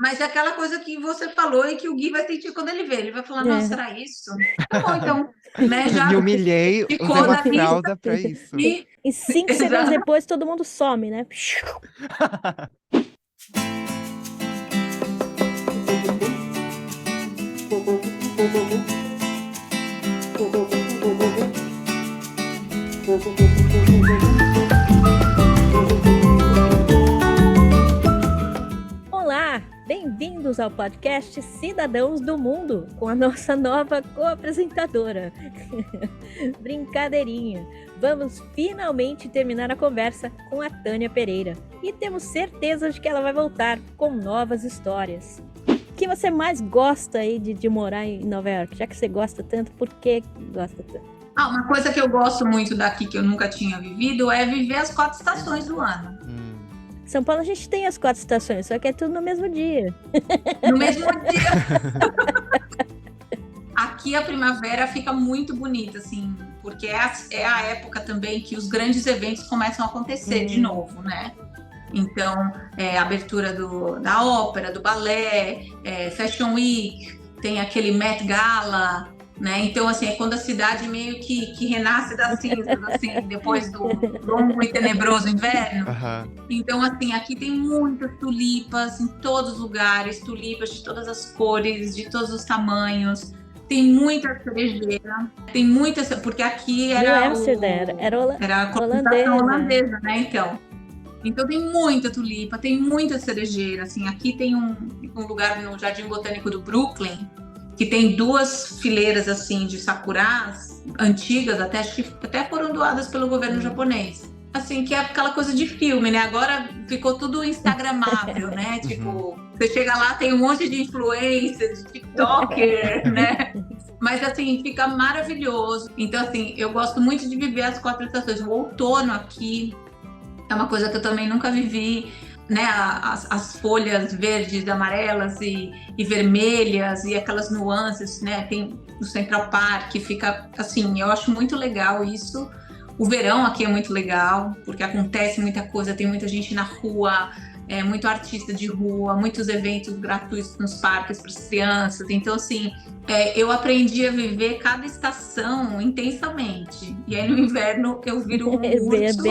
Mas é aquela coisa que você falou e que o Gui vai sentir quando ele vê. Ele vai falar, nossa, É. será isso? Tá bom, então, né? Já Me humilhei, usei ficou uma na lista fralda pra isso. e... E 5 segundos Exato. depois todo mundo some, né? Olá, bem-vindos ao podcast Cidadãos do Mundo, com a nossa nova co-apresentadora. Brincadeirinha, vamos finalmente terminar a conversa com a Tânia Pereira e temos certeza de que ela vai voltar com novas histórias. O que você mais gosta aí de morar em Nova York? Já que você gosta tanto, por que gosta tanto? Uma coisa que eu gosto muito daqui, que eu nunca tinha vivido, é viver as 4 estações do ano. São Paulo a gente tem as 4 estações, só que é tudo no mesmo dia. No mesmo dia. Aqui a primavera fica muito bonita, assim, porque é a época também que os grandes eventos começam a acontecer de novo, né? Então, a abertura da ópera, do balé, Fashion Week, tem aquele Met Gala, né? Então, assim, é quando a cidade meio que renasce das cinzas, assim, depois do longo e tenebroso inverno. Então, assim, aqui tem muitas tulipas em todos os lugares, tulipas de todas as cores, de todos os tamanhos. Tem muita cerejeira, tem muitas, porque aqui era a colonização holandesa, né? Então tem muita tulipa, tem muita cerejeira, assim, aqui tem um lugar no Jardim Botânico do Brooklyn, que tem 2 fileiras, assim, de sakuras antigas, acho que até foram doadas pelo governo japonês. Assim, que é aquela coisa de filme, né? Agora ficou tudo instagramável, né? Tipo, você chega lá, tem um monte de influencer, de tiktoker, né? Mas, assim, fica maravilhoso. Então, assim, eu gosto muito de viver as 4 estações. O outono aqui é uma coisa que eu também nunca vivi, né? As folhas verdes, amarelas e vermelhas e aquelas nuances, né? Tem o Central Park, fica assim, eu acho muito legal isso. O verão aqui é muito legal, porque acontece muita coisa, tem muita gente na rua, muito artista de rua, muitos eventos gratuitos nos parques para as crianças. Então, assim, eu aprendi a viver cada estação intensamente. E aí no inverno eu viro um urso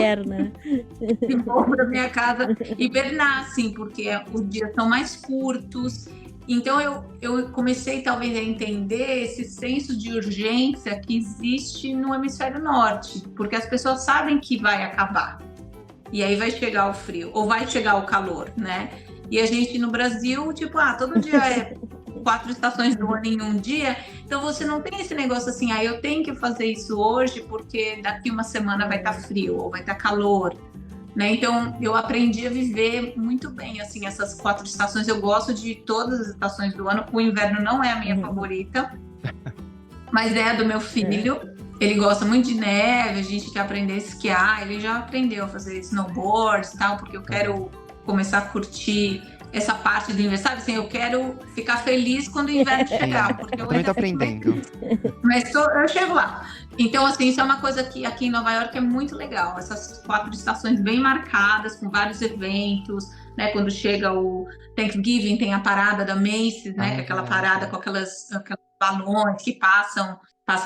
e vou para minha casa hibernar, assim, porque os dias são mais curtos. Então eu comecei talvez a entender esse senso de urgência que existe no hemisfério norte, porque as pessoas sabem que vai acabar. E aí vai chegar o frio, ou vai chegar o calor, né? E a gente no Brasil, tipo, todo dia é 4 estações do ano em um dia, então você não tem esse negócio assim, eu tenho que fazer isso hoje porque daqui uma semana vai estar frio, ou vai estar calor, né? Então eu aprendi a viver muito bem, assim, essas 4 estações. Eu gosto de todas as estações do ano. O inverno não é a minha favorita, mas é a do meu filho. Ele gosta muito de neve, a gente quer aprender a esquiar, ele já aprendeu a fazer snowboard e tal, porque eu quero começar a curtir essa parte do inverno, sabe? Assim, eu quero ficar feliz quando o inverno chegar, porque eu também tô aprendendo. Mas eu chego lá. Então, assim, isso é uma coisa que aqui em Nova York é muito legal, essas 4 estações bem marcadas, com vários eventos, né? Quando chega o Thanksgiving, tem a parada da Macy's, né? Que é aquela parada com aquelas balões que passa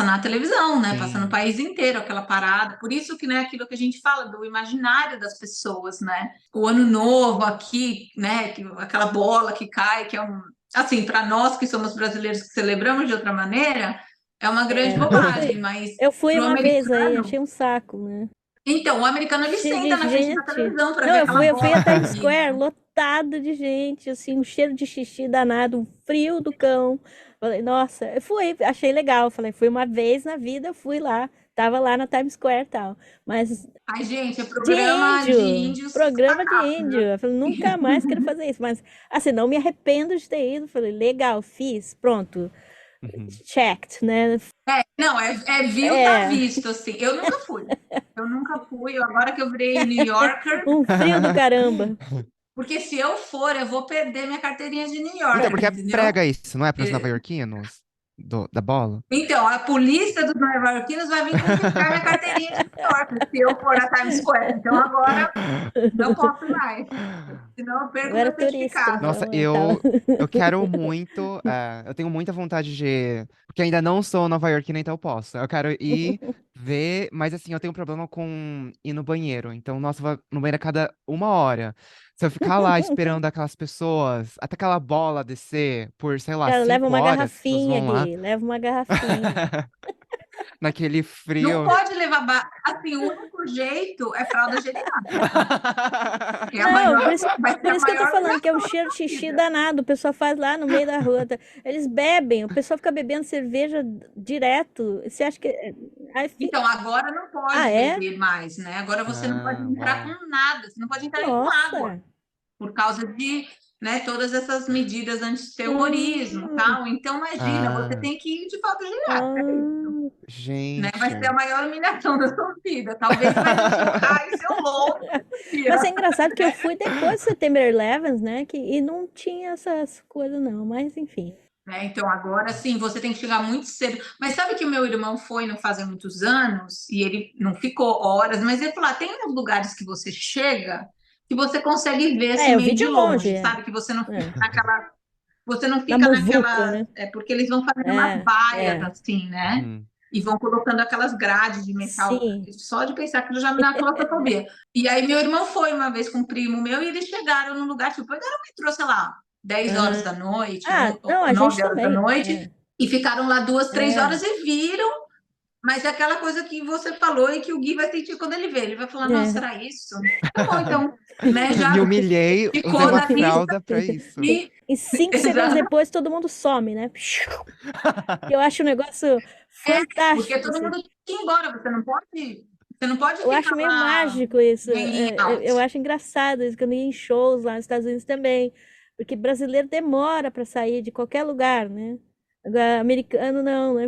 na televisão, né? Passa no país inteiro aquela parada. Por isso que, né, aquilo que a gente fala do imaginário das pessoas, né? O Ano Novo aqui, né? Aquela bola que cai, que é assim, para nós que somos brasileiros que celebramos de outra maneira, é uma grande bobagem, mas eu fui uma vez aí, achei um saco, né? Então, o americano, ele senta na frente da televisão para ver aquela eu fui a bola. Times Square, lotado de gente, assim, um cheiro de xixi danado, um frio do cão. Falei, nossa, eu fui, achei legal. Falei, fui uma vez na vida, fui lá, tava lá na Times Square e tal. Mas. Ai, gente, é programa de índios. Programa de índio. Eu falei, nunca mais quero fazer isso. Mas, assim, não me arrependo de ter ido. Falei, legal, fiz, pronto. Checked, né? Não, viu, tá visto, assim. Eu nunca fui. Agora que eu virei New Yorker. Um frio do caramba. Porque se eu for, eu vou perder minha carteirinha de New York. Então, porque prega isso, não é para os nova-iorquinos da bola? Então, a polícia dos nova-iorquinos vai vir confiscar minha carteirinha de New York se eu for na Times Square. Então agora não posso mais. senão eu Eu perco era meu turista, certificado. Nossa, então eu tava. eu quero muito, eu tenho muita vontade de, porque ainda não sou Nova Yorkina, então eu posso. Eu quero ir ver, mas assim, eu tenho um problema com ir no banheiro. Então, nossa, eu vou no banheiro a cada 1 hora. Se eu ficar lá esperando aquelas pessoas, até aquela bola descer por, sei lá, Cara, leva cinco uma horas, as pessoas garrafinha, vão lá, Gui. Leva uma garrafinha. naquele Não frio. pode levar. Assim, o único jeito é fralda geriátrica. É a Não, maior, vai ser por a isso que eu tô maior falando que é um humilhação cheiro da de sua xixi vida. danado. O pessoal faz lá no meio da rua. Eles bebem, o pessoal fica bebendo cerveja direto. Você acha que. Aí Então, agora não Ah, pode é? beber mais, né? Agora você não pode Ah, entrar uau. com nada, você não pode entrar nem com água, Nossa! por causa de, né, todas essas medidas antiterrorismo, Ah, tal. Então, imagina, você Ah, tem que ir de falta geriátrica, é isso, ah. né? Vai ser a gente. maior humilhação da sua vida. Talvez vai te chocar e ser louco esse Mas é dia, engraçado que eu né? fui depois do September 11, né? E não tinha essas coisas, não. Mas enfim. Então, agora sim, você tem que chegar muito cedo. Mas sabe que o meu irmão foi não fazem muitos anos e ele não ficou horas, mas ele falou: tem uns lugares que você chega que você consegue ver assim É, eu vi meio de de longe. longe, sabe? Que É. você não Na fica muvuca, né? porque eles vão fazendo umas É, baias é. assim, né? Uhum. E vão colocando aquelas grades de metal. Sim. Só de pensar que já me dá claustrofobia. E aí meu irmão foi uma vez com um primo meu e eles chegaram num lugar, tipo, pegaram o metrô, sei lá, 10 horas da Aham. noite, Ah, não, a gente 9 horas da também. noite, e ficaram lá 2, 3 horas É, e viram, mas é aquela coisa que você falou e que o Gui vai sentir quando ele vê. Ele vai falar, nossa, é. será isso? Tá bom, então, né? Me Já humilhei, usei ficou uma na lista fralda pra isso. e. E 5 segundos depois todo mundo some, né? Eu acho um negócio Porque fantástico, todo assim. mundo tem que ir embora, você não pode Eu ficar acho meio lá mágico isso. hanging Eu out. acho engraçado isso, quando eu ia em shows lá nos Estados Unidos também. Porque brasileiro demora para sair de qualquer lugar, né? Agora, americano não, né?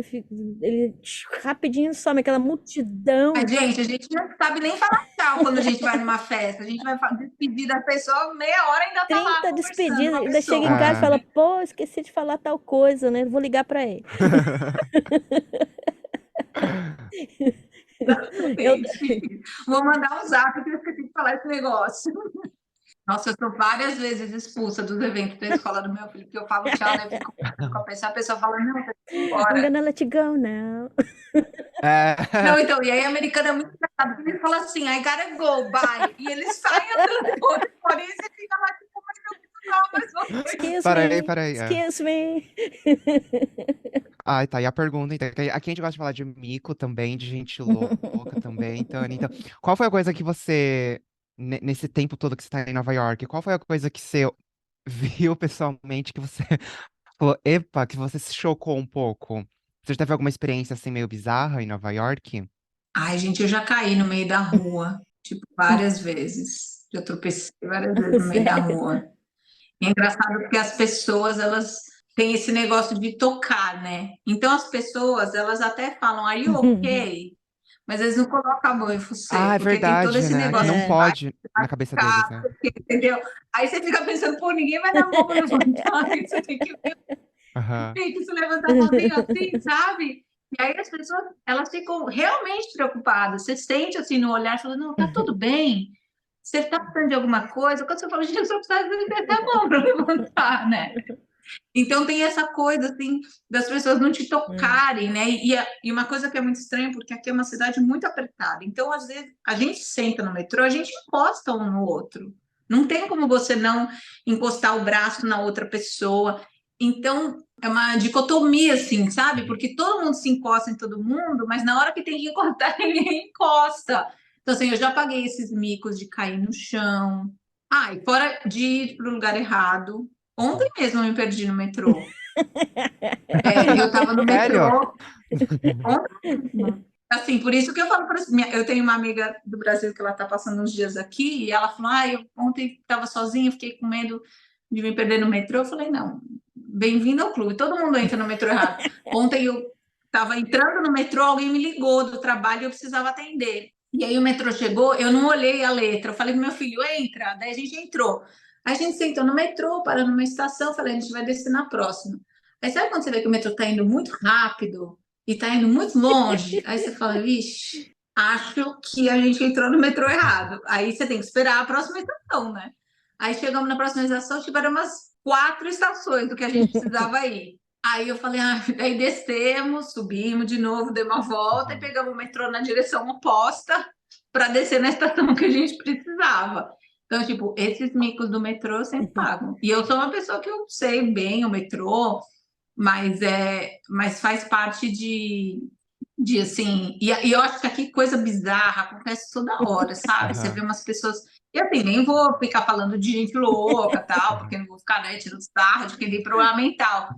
Ele rapidinho some aquela multidão. A gente não sabe nem falar tchau quando a gente vai numa festa. A gente vai despedir da pessoa, meia hora ainda tá lá 30 conversando com despedidas, a ainda chega em pessoa. casa e Ah. fala, pô, esqueci de falar tal coisa, né? Vou ligar para ele. Eu, Gente, vou mandar um zap que eu esqueci de falar esse negócio. Nossa, eu sou várias vezes expulsa dos eventos da escola do meu filho, porque eu falo tchau, daí eu fico conversando com a pessoa fala, não, tá indo I'm embora. gonna let you go now. É, Não, então, e aí a americana é muito engraçado, porque ele fala assim, I gotta go, bye. E ele sai andando por isso e fica lá, tipo, mas eu preciso falar mais uma coisa. Excuse para aí, me, para aí. excuse me. Ah, tá. E a pergunta, então, que aqui a gente gosta de falar de mico também, de gente louca também, Tânia. Então, qual foi a coisa que você, nesse tempo todo que você está em Nova York, qual foi a coisa que você viu pessoalmente que você falou, epa, que você se chocou um pouco? Você já teve alguma experiência assim meio bizarra em Nova York? Ai, gente, eu já caí no meio da rua, tipo, várias vezes. Já tropecei várias vezes no meio da Sério. rua. E é engraçado porque as pessoas, elas têm esse negócio de tocar, né? Então as pessoas, elas até falam, are you okay? Mas eles não colocam a mão em você, Ah, é porque tem todo verdade, esse né? Que negócio não de É. vai pode na cabeça deles, ficar, né? entendeu? Aí você fica pensando, pô, ninguém vai dar a mão para levantar, aí você Aham. tem que se levantar sozinho assim, sabe? E aí as pessoas, elas ficam realmente preocupadas. Você sente assim no olhar, falando, não, tá tudo bem. Você tá precisando de alguma coisa? Quando você fala, gente, eu só preciso meter a mão para levantar, né? Então tem essa coisa assim das pessoas não te Hum. tocarem, né? E uma coisa que é muito estranha, porque aqui é uma cidade muito apertada. Então, às vezes, a gente senta no metrô, a gente encosta um no outro. Não tem como você não encostar o braço na outra pessoa. Então, é uma dicotomia, assim, sabe? Porque todo mundo se encosta em todo mundo, mas na hora que tem que encostar, ninguém encosta. Então, assim, eu já paguei esses micos de cair no chão. Ah, e fora de ir para o lugar errado. Ontem mesmo eu me perdi no metrô. Eu estava no Sério? metrô ontem mesmo. Assim, por isso que eu falo para eu tenho uma amiga do Brasil que ela está passando uns dias aqui e ela falou: eu ontem estava sozinha, fiquei com medo de me perder no metrô. Eu falei: não, bem-vindo ao clube. Todo mundo entra no metrô errado. Ontem eu estava entrando no metrô, alguém me ligou do trabalho e eu precisava atender. E aí o metrô chegou, eu não olhei a letra. Eu falei pro meu filho: entra. Daí a gente entrou. Aí a gente sentou no metrô, parou numa estação. Eu falei: a gente vai descer na próxima. Aí sabe quando você vê que o metrô está indo muito rápido e está indo muito longe? Aí você fala: vixe, acho que a gente entrou no metrô errado. Aí você tem que esperar a próxima estação, né? Aí chegamos na próxima estação, tiveram umas 4 estações do que a gente precisava ir. Aí eu falei, daí descemos, subimos de novo, demos uma volta e Uhum. pegamos o metrô na direção oposta para descer na estação que a gente precisava. Então, tipo, esses micos do metrô eu sempre pago. E eu sou uma pessoa que eu sei bem o metrô, mas faz parte de assim, e eu acho que aqui coisa bizarra acontece toda hora, sabe? Você vê Aham. umas pessoas, e assim, nem vou ficar falando de gente louca, tal, porque não vou ficar, né, tirando sarro de quem tem problema mental.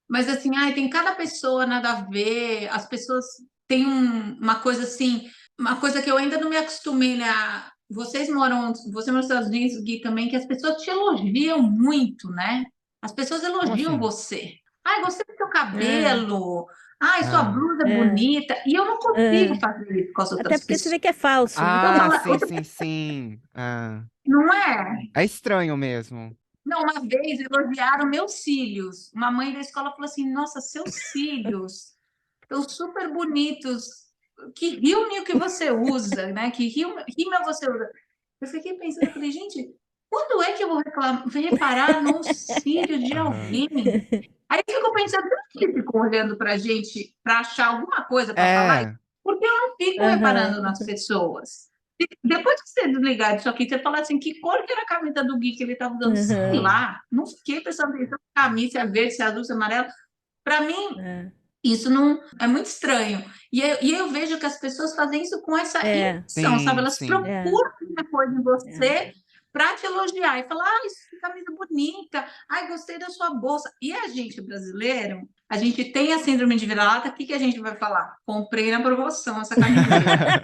Mas assim, tem cada pessoa nada a ver, as pessoas têm uma coisa assim, uma coisa que eu ainda não me acostumei, né? Você mora nos Estados Unidos, Gui, também, que as pessoas te elogiam muito, né? As pessoas Como elogiam assim? você. Ai, gostei do seu Ah, cabelo. Ai, sua Ah. blusa é ah, bonita. E eu não consigo ah. fazer isso com as Até outras porque você vê pessoas. que é falso, né? Eu Ah, falo, sim, sim, sim. Ah. não é? É estranho mesmo. Não, uma vez elogiaram meus cílios. Uma mãe da escola falou assim: Nossa, seus cílios estão super bonitos. Que rímel que você usa, né? Que rímel você usa? Eu fiquei pensando, eu falei, gente, quando é que eu vou reparar nos cílios de Aham. alguém? Aí eu fico pensando, será que ele ficou olhando pra gente para achar alguma coisa para falar? É. Porque eu não fico reparando Aham, nas pessoas. Depois que você desligar disso aqui, você fala assim, que cor que era a camisa do Gui que ele estava usando? Sei aham, Aham. lá, não fiquei prestando atenção na camisa, se é verde, se é azul, se é amarelo. Para mim, é, isso não é muito estranho. E eu vejo que as pessoas fazem isso com essa é, intenção, sabe? Sim, Elas sim. é, procuram uma coisa em é. você para te elogiar e falar: isso que camisa bonita, ai, gostei da sua bolsa. E a gente brasileiro, a gente tem a síndrome de vira-lata, o que a gente vai falar? Comprei na promoção essa camiseta.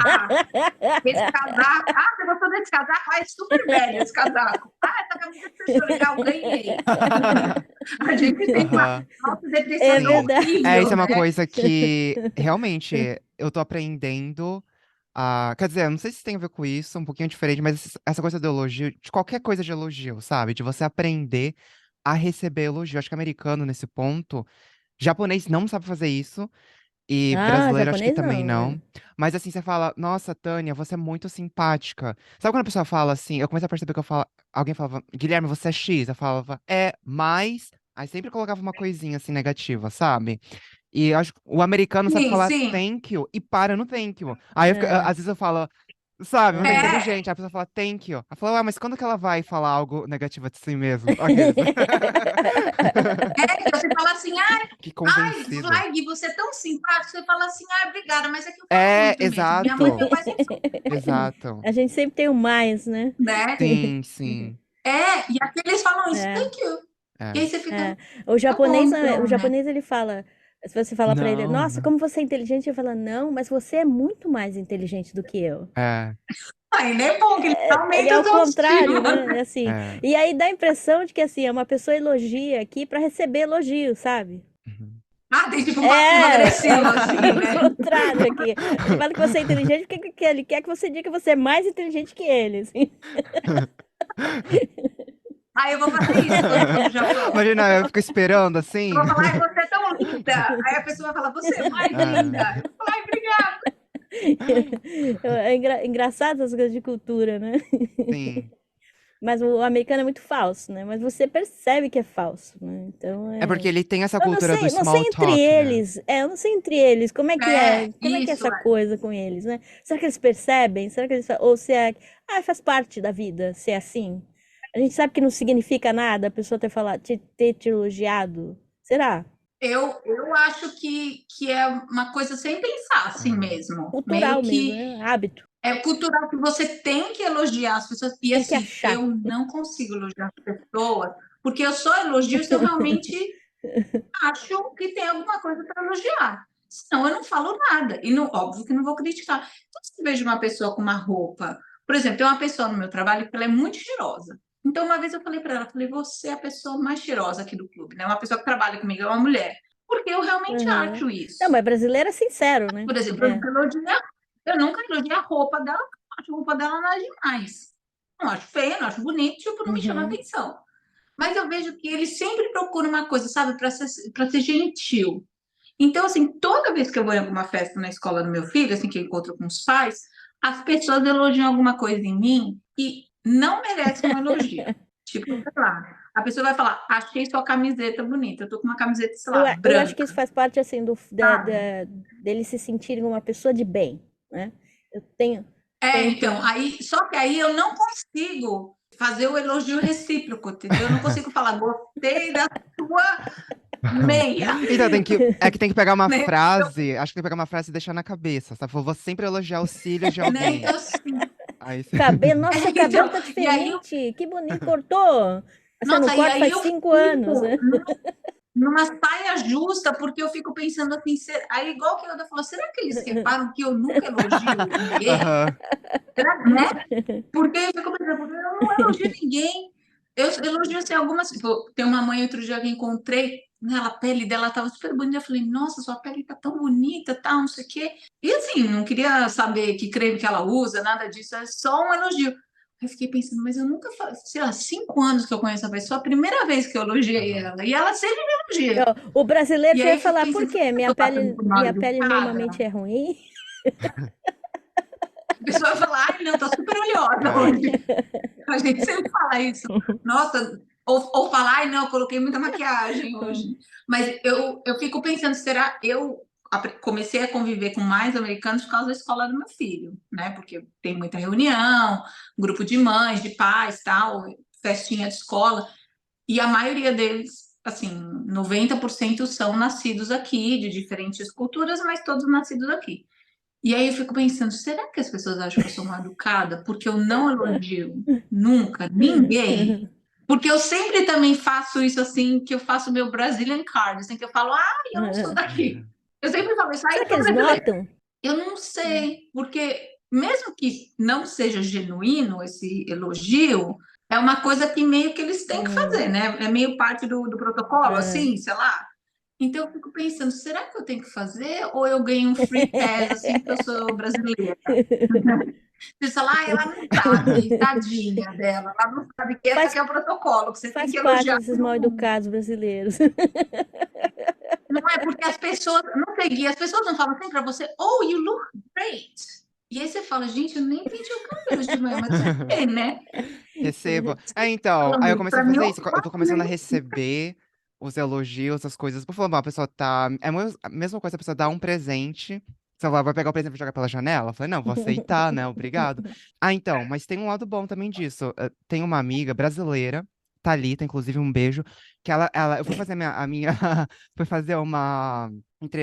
Esse casaco, você gostou desse casaco? É super velho esse casaco. Essa camiseta fechou legal, ganhei. A gente tem uma Aham. É autodepreciação Sim. É, horrível, isso é uma né? coisa que realmente eu tô aprendendo a. Quer dizer, eu não sei se tem a ver com isso, um pouquinho diferente, mas essa coisa do elogio, de qualquer coisa de elogio, sabe? De você aprender a receber elogio. Acho que americano, nesse ponto, japonês não sabe fazer isso. E Ah, brasileiro acho que japonês também não, não. é. Mas assim, você fala, nossa, Tânia, você é muito simpática. Sabe quando a pessoa fala assim, eu comecei a perceber que alguém falava, Guilherme, você é X? Eu falava, mas. Aí sempre colocava uma coisinha assim negativa, sabe? E eu acho que o americano sabe Sim, falar sim. thank you e para no thank you. Aí É, às vezes eu falo, sabe, muito aham. É, inteligente. Aí a pessoa fala thank you. Ela fala, mas quando que ela vai falar algo negativo de si mesmo? Aqueles. então você fala assim, Que ai, convencida. Gui, você é tão simpático. Você fala assim, obrigada, mas é que eu falo É, muito mesmo. Minha mãe e exato. meu pai sempre falam, Exato. A gente sempre tem o mais, né? né? Sim, sim. E aqui eles falam isso, É, thank you. E É. aí você fica, é. O tá bom japonês, o então, né? japonês ele fala, se você falar pra ele, Não, nossa, não. como você é inteligente, ele fala, não, mas você é muito mais inteligente do que eu. É, Ele é bom, que ele Ele é aumenta a ao contrário, autoestima. né? É assim. é. E aí dá a impressão de que assim, é uma pessoa elogia aqui pra receber elogio, sabe? Uhum. Tem tipo um É, passivo-agressivo, assim, ao né? contrário aqui. Ele fala que você é inteligente porque que ele quer que você diga que você é mais inteligente que ele, assim. Eu vou fazer isso quando for no Japão. Imagina, eu fico esperando Eu assim. vou falar, você é tão linda. Aí a pessoa vai falar, você é mais É, linda. Eu vou falar, obrigada. É engraçado essas coisas de cultura, né? sim. Mas o americano é muito falso, né? Mas você percebe que é falso, né? Então É porque é. ele tem essa Eu não cultura do sei, não sei small entre talk, né? eles. Eu não sei entre eles como é que é Isso essa é. coisa com eles, né? Será que eles percebem? Será que eles ou se é, faz parte da vida ser assim? A gente sabe que não significa nada a pessoa ter falado, ter te elogiado. Será? Eu acho que é uma coisa sem pensar assim É. mesmo. Meio Cultural mesmo, que né? Hábito. é cultural que você tem que elogiar as pessoas. E Tem que assim, achar. eu não consigo elogiar as pessoas, porque eu só elogio se eu realmente acho que tem alguma coisa para elogiar. Senão eu não falo nada. E não, óbvio que não vou criticar. Então, se eu vejo uma pessoa com uma roupa, por exemplo, tem uma pessoa no meu trabalho que ela é muito cheirosa. Então, uma vez eu falei para ela, falei, você é a pessoa mais cheirosa aqui do clube, né? Uma pessoa que trabalha comigo é uma mulher. Porque eu realmente Aham. acho Não, isso. mas brasileiro é sincero, né? Por exemplo, É. eu nunca elogiei a roupa dela, porque eu acho a roupa dela nada demais. Não acho feia, não acho bonito, tipo, não me chama Uhum. atenção. Mas eu vejo que eles sempre procuram uma coisa, sabe, para ser gentil. Então, assim, toda vez que eu vou em alguma festa na escola do meu filho, assim, que eu encontro com os pais, as pessoas elogiam alguma coisa em mim e não merece um elogio. Tipo, sei lá, a pessoa vai falar, achei sua camiseta bonita. Eu tô com uma camiseta, sei Eu, lá, eu acho que isso branca, faz parte, assim, sabe? deles se sentirem uma pessoa de bem, né? Eu tenho, Então, tenho... só que aí eu não consigo fazer o elogio recíproco, entendeu? Eu não consigo falar, gostei da sua meia, Então tem que pegar uma né? frase, acho que tem que pegar uma frase e deixar na cabeça, sabe? Vou sempre elogiar os cílios de Né? alguém. Então, assim, Aí, Cabelo, nossa, seu cabelo então, tá e aí, diferente, que bonito, cortou. Você não nossa, e corta aí faz eu 5 anos, fico né? numa saia justa, porque eu fico pensando assim, aí igual que a Yoda falou, será que eles reparam que eu nunca elogio ninguém? aham. Será, né? Porque eu fico pensando, porque eu não elogio ninguém. Eu elogio assim, algumas. Tipo, tem uma mãe outro dia que encontrei, né, a pele dela estava super bonita. Eu falei, nossa, sua pele tá tão bonita, tal, não sei o quê. E assim, não queria saber que creme que ela usa, nada disso, é só um elogio. Eu fiquei pensando, mas eu nunca falei, sei lá, 5 anos que eu conheço a pessoa, a primeira vez que eu elogiei Aham. ela, e ela sempre me elogia. Ó, o brasileiro E já aí ia eu fico falar, por pensando, será quê? que eu tô passando por mal Minha pele normalmente educada? é ruim. A pessoa vai falar, ai, não, tá super oleosa É. hoje. A gente sempre fala isso. Nossa, ou falar, ai, não, eu coloquei muita maquiagem hoje. Mas eu fico pensando, será eu comecei a conviver com mais americanos por causa da escola do meu filho, né? Porque tem muita reunião, grupo de mães, de pais, tal, festinha de escola, e a maioria deles, assim, 90% são nascidos aqui, de diferentes culturas, mas todos nascidos aqui. E aí eu fico pensando, será que as pessoas acham que eu sou mal educada porque eu não elogio nunca ninguém? Porque eu sempre também faço isso assim, que eu faço meu Brazilian card, assim, que eu falo, ah, eu não sou daqui. Eu sempre falo isso, ah, Será eu que sou eles brasileira. notam? Eu não sei, porque mesmo que não seja genuíno esse elogio, é uma coisa que meio que eles têm que Hum, fazer, né? É meio parte do protocolo, ah. assim, sei lá. Então eu fico pensando, será que eu tenho que fazer ou eu ganho um free pass assim porque eu sou brasileira? Você fala, ah, ela não sabe, tadinha dela, ela não sabe que esse Faz, aqui é o protocolo, que você tem faz que parte elogiar desses todo mal mundo. educados brasileiros. Não é porque as pessoas, não peguei, as pessoas não falam assim para você, oh, you look great. E aí você fala, gente, eu nem pedi o cabelo de manhã, mas tudo bem, né? Recebo. Então, Falando aí eu isso, comecei a para mim, fazer eu isso. Eu tô começando a receber os elogios, as coisas. Por favor, a pessoa tá. É a mesma coisa, a pessoa dá um presente. Você vai pegar o presente e jogar pela janela? Eu falei, não, vou aceitar, né? Obrigado. Então, mas tem um lado bom também disso. Tem uma amiga brasileira, Thalita, inclusive, um beijo, que eu fui fazer fui fazer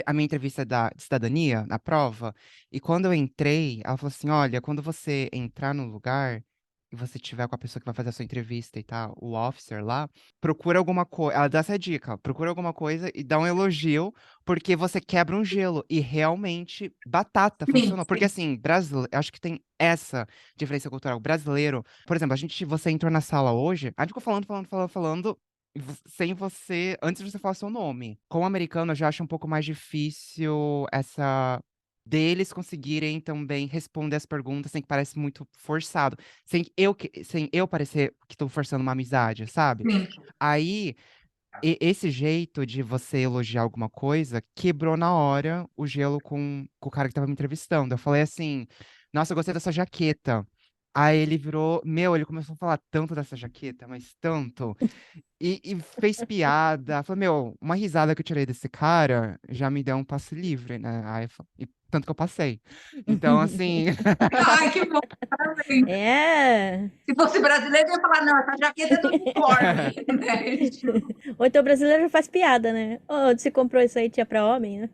a minha entrevista de cidadania na prova, e quando eu entrei, ela falou assim: olha, quando você entrar no lugar e você tiver com a pessoa que vai fazer a sua entrevista e tal, o officer lá, procura alguma coisa. Ela dá essa dica, procura alguma coisa e dá um elogio, porque você quebra um gelo. E realmente, batata, sim, funcionou. Porque sim, assim, brasileiro, acho que tem essa diferença cultural. Brasileiro, por exemplo, você entrou na sala hoje, a gente ficou falando. Sem você, antes de você falar seu nome. Com o americano, eu já acho um pouco mais difícil essa deles conseguirem também responder as perguntas sem que pareça muito forçado, sem eu parecer que estou forçando uma amizade, sabe? sim. Aí, esse jeito de você elogiar alguma coisa quebrou na hora o gelo com o cara que tava me entrevistando. Eu falei assim: nossa, eu gostei dessa jaqueta. Aí ele virou, ele começou a falar tanto dessa jaqueta, mas tanto. E fez piada. Falei, uma risada que eu tirei desse cara já me deu um passe livre, né? E tanto que eu passei. Então, assim. Ai, que bom, parabéns. É. Se fosse brasileiro, eu ia falar, não, essa jaqueta é do uniforme, né? Ou então o brasileiro já faz piada, né? Oh, você comprou isso aí, tinha pra homem, né?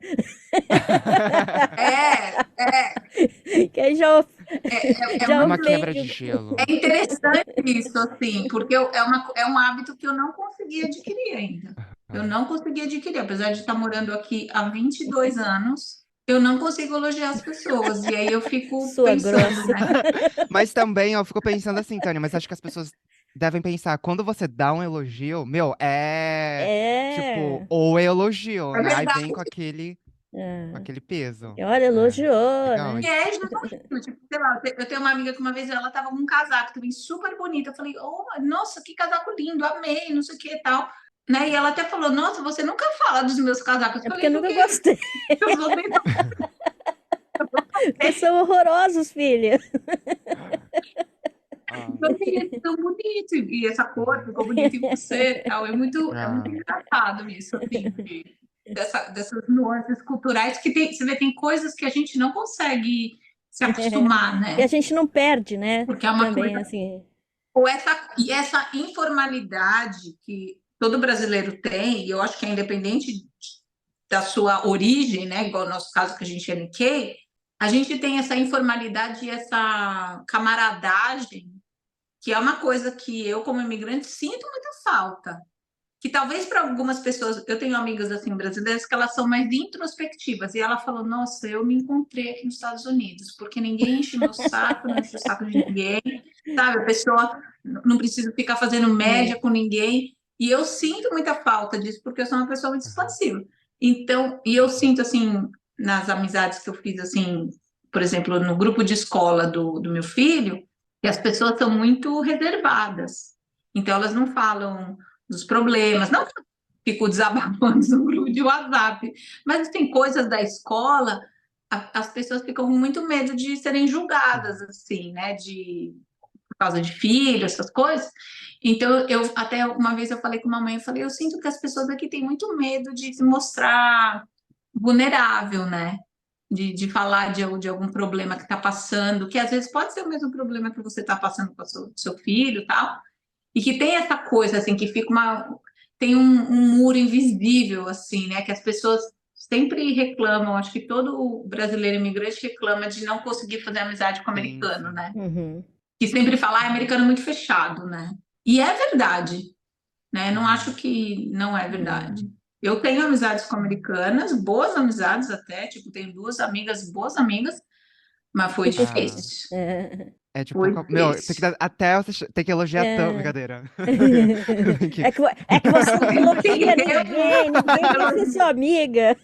É, Que aí já, é já É uma muito quebra ofende. de gelo. interessante isso, assim, porque é um hábito que eu não consegui adquirir ainda. Eu Ah. não consegui adquirir, apesar de estar morando aqui há 22 anos, eu não consigo elogiar as pessoas. E aí eu fico Sua pensando, grossa. né? Mas também eu fico pensando assim, Tânia, mas acho que as pessoas devem pensar, quando você dá um elogio, é tipo, É. ou elogio, É né? Aí verdade. vem com Ah, aquele peso. olha, É, elogiou, legal E né? é genuíno, tipo, sei lá, eu tenho uma amiga que uma vez ela tava com um casaco também super bonito. Eu falei, oh, nossa, que casaco lindo, amei, não sei o que e tal. Né? E ela até falou, nossa, você nunca fala dos meus casacos. Eu É porque eu falei, nunca porque gostei. eu vou nem Porque são horrorosos, filha. Ah, Eu achei tão bonito, e essa cor uhum. ficou bonita em você, e tal. É muito Ah, engraçado isso, assim, dessas nuances culturais que tem, você vê, tem coisas que a gente não consegue se acostumar, E a né? gente não perde, né? Porque é uma Também, coisa, assim. ou essa informalidade que todo brasileiro tem, e eu acho que é independente da sua origem, né? Igual no nosso caso que a gente é Nikkei, a gente tem essa informalidade e essa camaradagem, que é uma coisa que eu, como imigrante, sinto muita falta. Que talvez para algumas pessoas, eu tenho amigas assim brasileiras que elas são mais introspectivas, e ela falou: Nossa, eu me encontrei aqui nos Estados Unidos, porque ninguém enche meu saco, não enche o saco de ninguém, sabe? A pessoa não precisa ficar fazendo Hum. média com ninguém, e eu sinto muita falta disso, porque eu sou uma pessoa muito uhum, expansiva. Então, e eu sinto assim, nas amizades que eu fiz, assim, por exemplo, no grupo de escola do meu filho, que as pessoas são muito reservadas. Então, elas não falam dos problemas, não que eu fico desabafando no grupo de WhatsApp, mas tem coisas da escola, as pessoas ficam com muito medo de serem julgadas, uhum. assim, né, por causa de filho, essas coisas. Então, eu até uma vez eu falei com uma mãe, eu falei, eu sinto que as pessoas aqui têm muito medo de se mostrar vulnerável, né? De falar de algum problema que está passando, que às vezes pode ser o mesmo problema que você está passando com o seu filho e tal, e que tem essa coisa, assim, que fica tem um muro invisível, assim, né? Que as pessoas sempre reclamam, acho que todo brasileiro imigrante reclama de não conseguir fazer amizade com o Sim, americano, sim. né? Uhum. Que sempre fala, ah, americano é muito fechado, né? E é verdade, né? Não acho Uhum, que não é Hum. verdade. Eu tenho amizades com americanas, boas amizades até, tipo, tenho duas amigas, boas amigas, mas foi ah, difícil. É. é tipo, Foi meu, tem que difícil. dar, até você tem que elogiar tanto, É. brincadeira. Tem que- É que você não Tem que elogia ter ninguém quer ser sua amiga.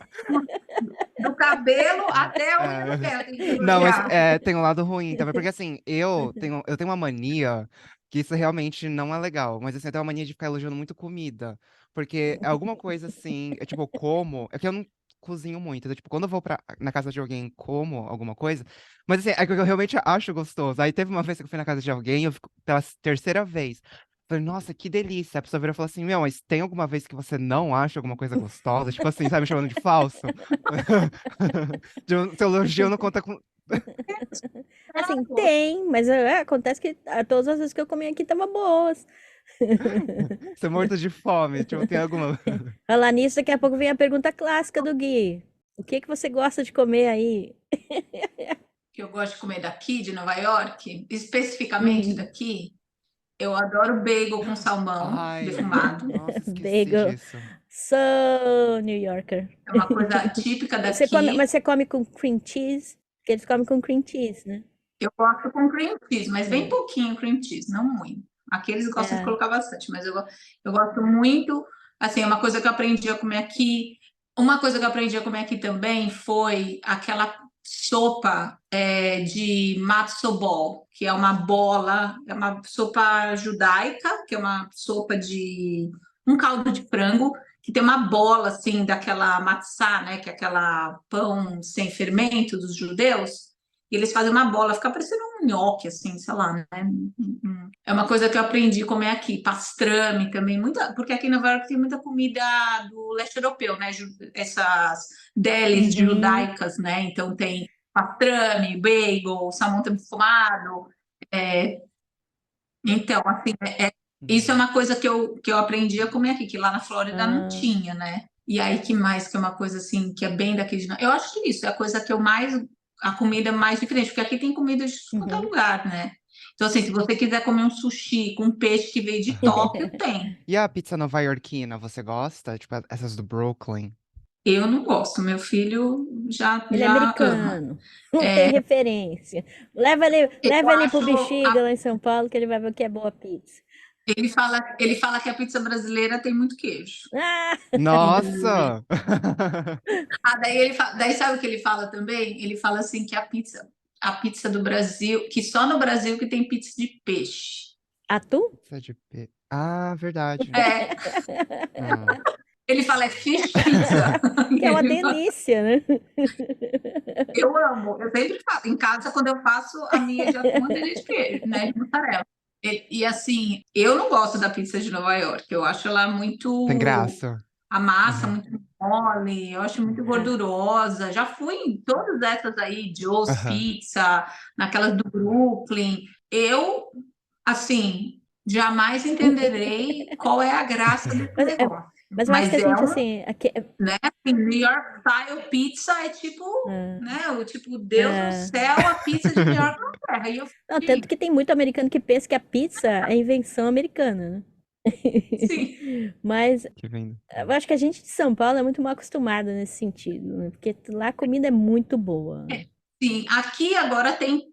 do cabelo até a unha É. do pé, tem que Não, mas elogiar. tem um lado ruim também, porque assim, eu tenho uma mania que isso realmente não é legal, mas assim, eu tenho uma mania de ficar elogiando muito comida, porque é alguma coisa assim, tipo, eu como, é que eu não cozinho muito, então, tipo, quando eu vou na casa de alguém, como alguma coisa, mas assim, é que eu realmente acho gostoso. Aí teve uma vez que eu fui na casa de alguém, eu fico pela terceira vez. Falei, nossa, que delícia. A pessoa virou e falou assim: Meu, mas tem alguma vez que você não acha alguma coisa gostosa? Tipo assim, sabe, me chamando de falso? Seu elogio não conta com. Assim, tem, mas acontece que todas as vezes que eu comi aqui tava boas. Você é morto de fome. Tipo, tem alguma. Falar nisso, daqui a pouco vem a pergunta clássica do Gui. O que que você gosta de comer aí? Que eu gosto de comer daqui, de Nova York, especificamente Hum, daqui, eu adoro bagel com salmão Ai, defumado. nossa, esqueci bagel. disso. So New Yorker. É uma coisa típica Mas daqui. você come com cream cheese? Porque eles comem com cream cheese, né? Eu gosto com cream cheese, mas bem É. pouquinho cream cheese, não muito. Aqui eles gostam de É. colocar bastante, mas eu gosto muito. Assim, é uma coisa que eu aprendi a comer aqui. Uma coisa que eu aprendi a comer aqui também foi aquela sopa de matzo ball, que é uma bola, é uma sopa judaica, que é uma sopa de um caldo de frango, que tem uma bola assim daquela matzá, né, que é aquela pão sem fermento dos judeus. E eles fazem uma bola, fica parecendo um nhoque, assim, sei lá, né? É uma coisa que eu aprendi a comer aqui, pastrame também, muita, porque aqui em Nova York tem muita comida do leste europeu, né? Essas delis Uhum. judaicas, né? Então tem pastrame, bagel, salmão defumado. É, então, assim, isso é Uhum. uma coisa que eu aprendi a comer aqui, que lá na Flórida não Ah. tinha, né? E aí, que mais que é uma coisa assim, que é bem daqui de... Eu acho que isso é a coisa que eu mais... A comida mais diferente, porque aqui tem comida de tudo quanto é Uhum. lugar, né? Então, assim, se você quiser comer um sushi com um peixe que veio de Tóquio, tem. E a pizza nova-iorquina, você gosta? Tipo, essas do Brooklyn. Eu não gosto, meu filho já, Ele é já ama. americano, não tem referência. Eu Leva ele pro acho... Bexiga lá em São Paulo que ele vai ver o que é boa pizza. Ele fala que a pizza brasileira tem muito queijo. Ah! Nossa! Daí sabe o que ele fala também? Ele fala assim que a pizza do Brasil, que só no Brasil que tem pizza de peixe. Atum? Pizza de Ah, verdade. É, Ah. ele fala é fish pizza. Que é uma delícia, né? Eu amo, eu sempre faço. Em casa, quando eu faço, a minha de atum é de queijo, né? De mussarela. E assim, eu não gosto da pizza de Nova York. Eu acho ela Tem muito. graça. A massa Aham. muito mole, eu acho muito Ah, gordurosa. Já fui em todas essas aí, Joe's Aham. Pizza, naquelas do Brooklyn. Eu, assim, jamais entenderei qual é a graça desse Mas, negócio. mas eu acho que Mas a é gente, um, assim, aqui, né? Assim, New York Style Pizza é tipo, ah, né? O tipo, Deus no ah, céu, a pizza de New York na terra. E eu não, tanto fiquei, que tem muito americano que pensa que a pizza é invenção americana, né? sim. Mas Que vem. eu acho que a gente de São Paulo é muito mal acostumado nesse sentido, né? Porque lá a comida é muito boa. Sim, aqui agora tem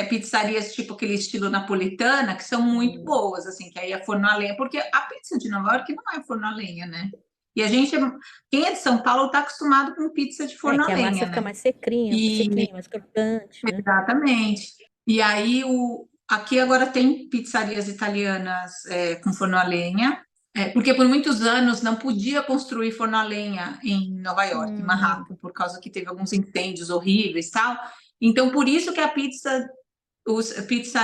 pizzarias tipo aquele estilo napolitana que são muito Hum. boas, assim, que aí é forno a lenha, porque a pizza de Nova York não é forno a lenha, né? E a gente, quem é de São Paulo está acostumado com pizza de É, forno a que a massa lenha, fica né? mais sequinha, E sequinha, mais crocante, né? exatamente. E aí aqui agora tem pizzarias italianas com forno a lenha, porque por muitos anos não podia construir forno a lenha em Nova York, em Hum, Manhattan, por causa que teve alguns incêndios horríveis e tal. Então, por isso que a pizza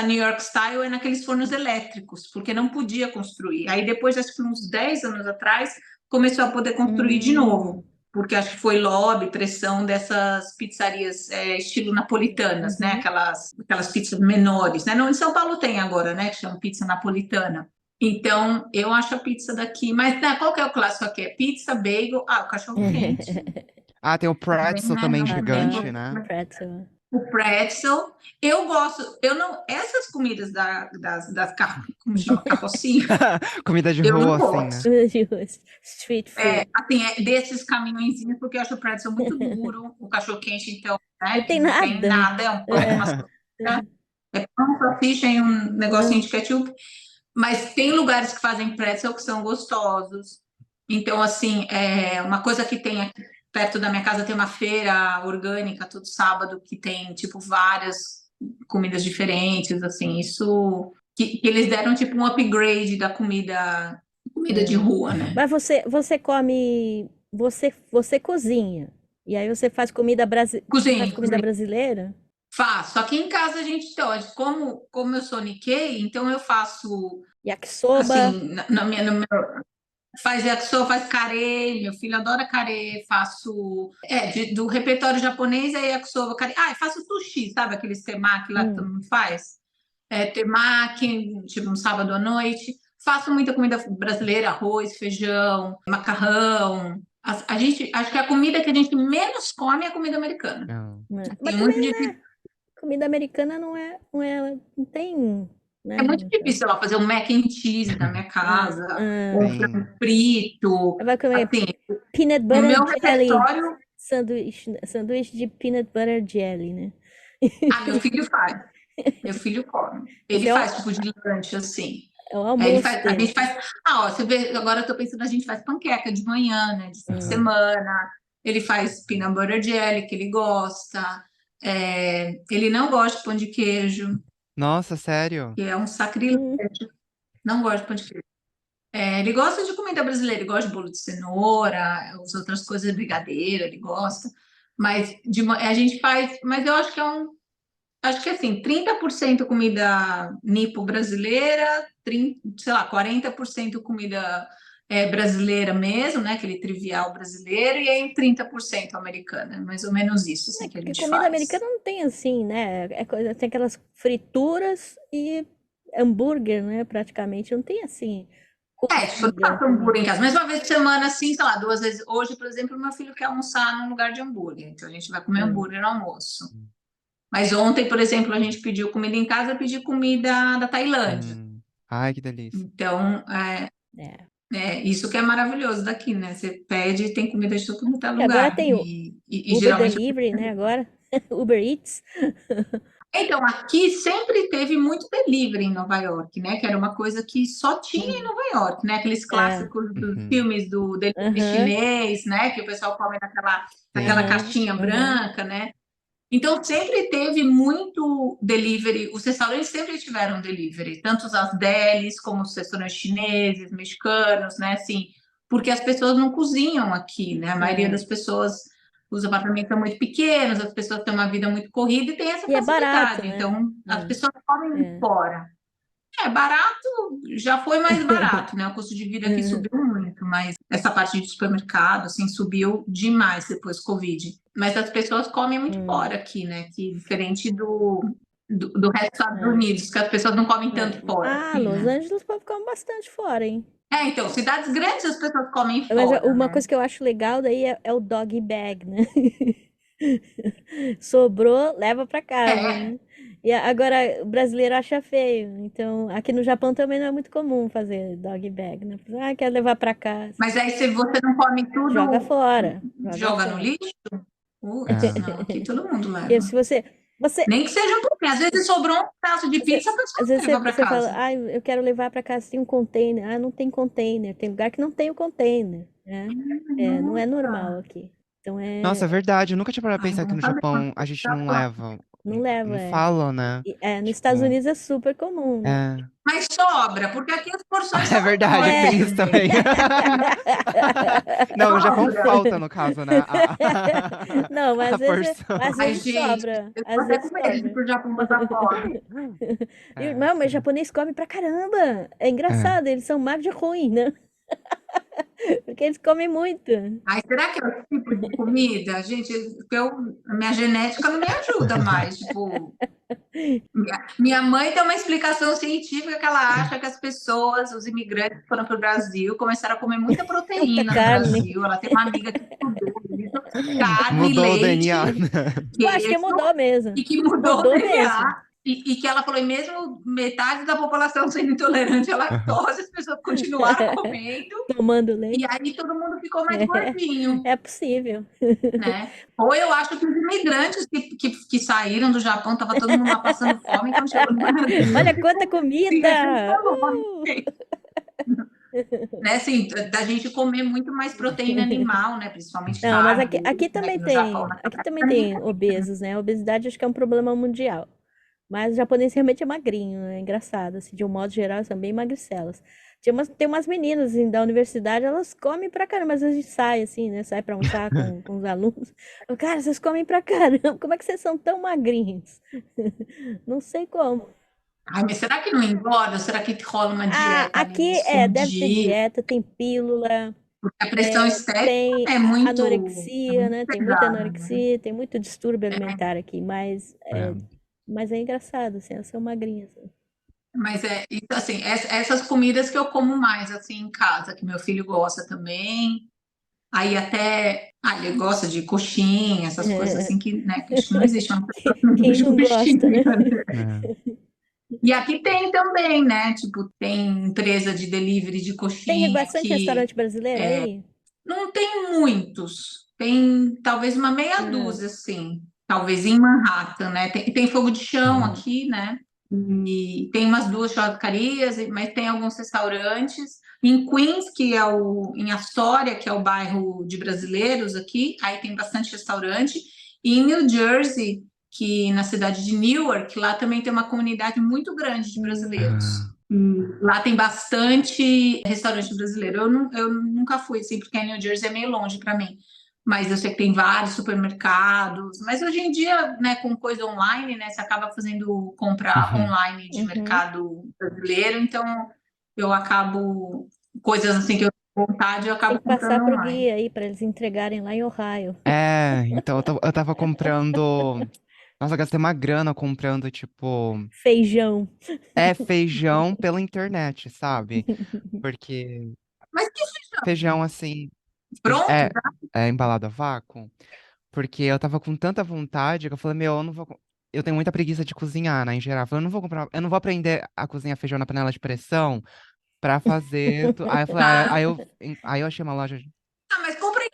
New York Style é naqueles fornos elétricos, porque não podia construir. Aí depois, acho que uns 10 anos atrás, começou a poder construir de hum, novo, porque acho que foi lobby, pressão dessas pizzarias estilo napolitanas, né? uhum. Aquelas pizzas menores, né? Não, em São Paulo tem agora, né? Que chama pizza napolitana. Então, eu acho a pizza daqui, mas né, qual que é o clássico aqui? É pizza, bagel, o cachorro quente, Ah, tem o também, pretzel né? também Não tem gigante, Adoro né? pretzel. o pretzel. Eu gosto, eu não, essas comidas como chama, carrocinha, Comida de eu não rua, assim, né? gosto. Street food. Assim, desses caminhõezinhos, porque eu acho o pretzel muito duro, o cachorro-quente, então, Não né, que tem não tem nada. nada, é um pão com uma É, salsicha, é pão, salsicha e um negocinho de ketchup. Mas tem lugares que fazem pretzel que são gostosos. Então, assim, uma coisa que tem aqui perto da minha casa tem uma feira orgânica todo sábado que tem, tipo, várias comidas diferentes, assim, isso que eles deram tipo um upgrade da comida de é. rua, né? Mas você come, você cozinha. E aí você faz Cozinho, comida cozinho. brasileira? Faço. Aqui em casa a gente, então, como eu sou Nikkei, então eu faço Yakisoba. assim, no meu, faz yakisoba, faz carê, meu filho adora carê, faço, do repertório japonês é yakisoba, carê. Eu faço sushi, sabe aqueles temaki lá que todo Hum. mundo faz? Temaki, tipo um sábado à noite. Faço muita comida brasileira, arroz, feijão, macarrão. A gente, acho que a comida que a gente menos come é a comida americana. Não. Mas Tem muito também, difícil. né? Comida americana não tem, É né? muito difícil, sei lá, fazer um mac and cheese na minha Ah, casa, ou um ah. Sim. frango frito. Vai comer Assim, peanut no butter meu jelly, repertório, sanduíche de peanut butter jelly, né? meu filho faz. Meu filho come. Ele Esse é o, faz tipo de lanche, assim. é o Ele almoço faz, a dele. gente faz. Você vê, agora eu tô pensando, a gente faz panqueca de manhã, né? De fim de Aham. semana. Ele faz peanut butter jelly, que ele gosta. Ele não gosta de pão de queijo, Nossa, sério? que é um sacrilégio. Hum, Não gosta de pão de queijo. Ele gosta de comida brasileira, ele gosta de bolo de cenoura, as outras coisas, brigadeiro, ele gosta. Mas a gente faz, mas eu acho que acho que assim, 30% comida nipo brasileira, 30, sei lá, 40% comida brasileira mesmo, né? Aquele trivial brasileiro, e aí 30% americana, mais ou menos isso assim, que a porque gente comida faz. americana não tem assim, né? Tem aquelas frituras e hambúrguer, né? Praticamente. Não tem assim, Tipo, eu não comida, faço comida. hambúrguer em casa, mas uma vez por semana, assim, sei lá, 2 vezes. Hoje, por exemplo, meu filho quer almoçar num lugar de hambúrguer, então a gente vai comer Hum, hambúrguer no almoço. Mas ontem, por exemplo, a gente pediu comida em casa, eu pedi comida da Tailândia. Ai, que delícia. Então, é. isso que é maravilhoso daqui, né? Você pede e tem comida de tudo quanto é E agora lugar. tem o E Uber geralmente. Delivery, né? Agora, Uber Eats. Então, aqui sempre teve muito delivery em Nova York, né? Que era uma coisa que só tinha em Hum, Nova York, né? Aqueles é. clássicos dos Uhum. filmes do delivery Aham, chinês, né? Que o pessoal come naquela Sim. aham, caixinha aham. branca, né? Então, sempre teve muito delivery. Os restaurantes sempre tiveram delivery, tanto as delis como os restaurantes chineses, mexicanos, né? Assim, porque as pessoas não cozinham aqui, né? A maioria É. das pessoas, os apartamentos são muito pequenos, as pessoas têm uma vida muito corrida e tem essa E é barato, facilidade. né? Então, as pessoas comem É. fora. Barato já foi mais barato, né? O custo de vida aqui Uhum. subiu muito, mas essa parte de supermercado, assim, subiu demais depois do Covid. Mas as pessoas comem muito Hum, fora aqui, né? Que diferente do resto dos Estados é, Unidos, que as pessoas não comem é. tanto fora Ah, aqui, Los né? Angeles o povo come bastante fora, hein? Então, cidades grandes as pessoas comem Mas fora, uma né? coisa que eu acho legal daí é o dog bag, né? Sobrou, leva pra casa, É, né? E agora o brasileiro acha feio. Então, aqui no Japão também não é muito comum fazer dog bag, né? Ah, quer levar pra casa. mas aí se você não come Joga tudo, fora, joga joga no fora. lixo? Putz, É. não, aqui todo mundo Porque leva. se você, Nem que seja um pouquinho. Às vezes sobrou um pedaço de você pizza, a pessoa às vezes leva para você fala, casa. ah, eu quero levar pra casa, tem um container. Ah, não tem container. Tem lugar que não tem o container, né? É, não é normal Nossa. aqui. Então Nossa, é é, verdade. Eu nunca tinha parado pra Ai, pensar que bom no saber. Japão a gente não leva. não leva, Não é. falam, né? Nos Estados Tipo, Unidos é super comum, né? é. Mas sobra, porque aqui as porções É são verdade, enormes tem É. isso também. também. Não, no Japão Sobra. falta, no caso, né? Não, mas A às porção. Ai, vezes gente, sobra. eu tô Às até vezes com medo de ir sobra. pro Japão passar fome. É, Não, mas sim. japonês come pra caramba. É É. engraçado, eles são magos de ruim, né? Porque eles comem muito. Ai, será que é o tipo de comida? Gente, a minha genética não me ajuda mais. Tipo, minha mãe tem uma explicação científica que ela acha que as pessoas, os imigrantes que foram para o Brasil, começaram a comer muita Muita proteína no carne. Brasil. Ela tem uma amiga que estudou isso, carne, Mudou o leite, DNA, né? Eu acho que queijo, mudou mesmo. e que mudou o Mudou mesmo. DNA. E que ela falou, e mesmo metade da população sendo intolerante à lactose, as pessoas continuaram comendo, Tomando e leite. aí todo mundo ficou mais É, gordinho, é possível. né? Ou eu acho que os imigrantes que saíram do Japão, estava todo mundo lá passando fome, quando chegou no Brasil, Olha quanta tinha gente comida! falando, né? Assim, da gente comer muito mais proteína animal, né? Principalmente Não, mas carne, né? Que no Japão, naquela aqui também época, ninguém tem comia. obesos, né? A obesidade acho que é um problema mundial. Mas o japonês realmente é magrinho, é engraçado, assim, de um modo geral, são bem magricelas. Tem umas meninas assim, da universidade, elas comem pra caramba, às vezes a gente sai assim, né? Sai pra almoçar com os alunos. Cara, vocês comem pra caramba, como é que vocês são tão magrinhos? Não sei como. Ai, mas será que não engorda? Será que rola uma Ah, dieta ali aqui deve ter escondida? dieta, tem pílula, A pressão estética tem é anorexia, muito né? Tem muita pesada, né? anorexia, tem muito distúrbio alimentar aqui, É. mas é engraçado, assim, elas são magrinhas. Mas isso, assim, essas comidas que eu como mais assim em casa, que meu filho gosta também. Aí até, ele gosta de coxinha, essas coisas assim que, né, que acho que não existe uma pessoa que não Quem gosta de não gosta, né? coxinha, né? É. E aqui tem também, né? Tipo, tem empresa de delivery de Tem coxinha bastante que restaurante brasileiro aí? não tem muitos, tem talvez uma meia Ah, dúzia, assim, talvez em Manhattan, né? Tem fogo de chão Uhum. aqui, né? E tem umas duas churrascarias, mas tem alguns restaurantes. Em Queens, em Astoria, que é o bairro de brasileiros aqui, aí tem bastante restaurante. E em New Jersey, que na cidade de Newark, lá também tem uma comunidade muito grande de brasileiros. Ah, Lá tem bastante restaurante brasileiro. Eu nunca fui, assim, porque New Jersey é meio longe para mim. Mas eu sei que tem vários supermercados. Mas hoje em dia, né, com coisa online, né, você acaba fazendo compra uhum. online de uhum. mercado brasileiro. Então, eu acabo, coisas assim que eu tenho vontade, eu Tem acabo que passar comprando pro online. guia aí para eles entregarem lá em Ohio. É, então eu tava comprando. Nossa, eu gastei uma grana comprando, tipo, Feijão. feijão pela internet, sabe? Porque Mas que feijão, assim, pronto, é, é embalado a vácuo. Porque eu tava com tanta vontade que eu falei, meu, eu não vou. Eu tenho muita preguiça de cozinhar, né, em geral. Eu falei, eu não vou comprar, eu não vou aprender a cozinhar feijão na panela de pressão pra fazer. Aí eu falei, tá. aí eu achei uma loja. Mas compra em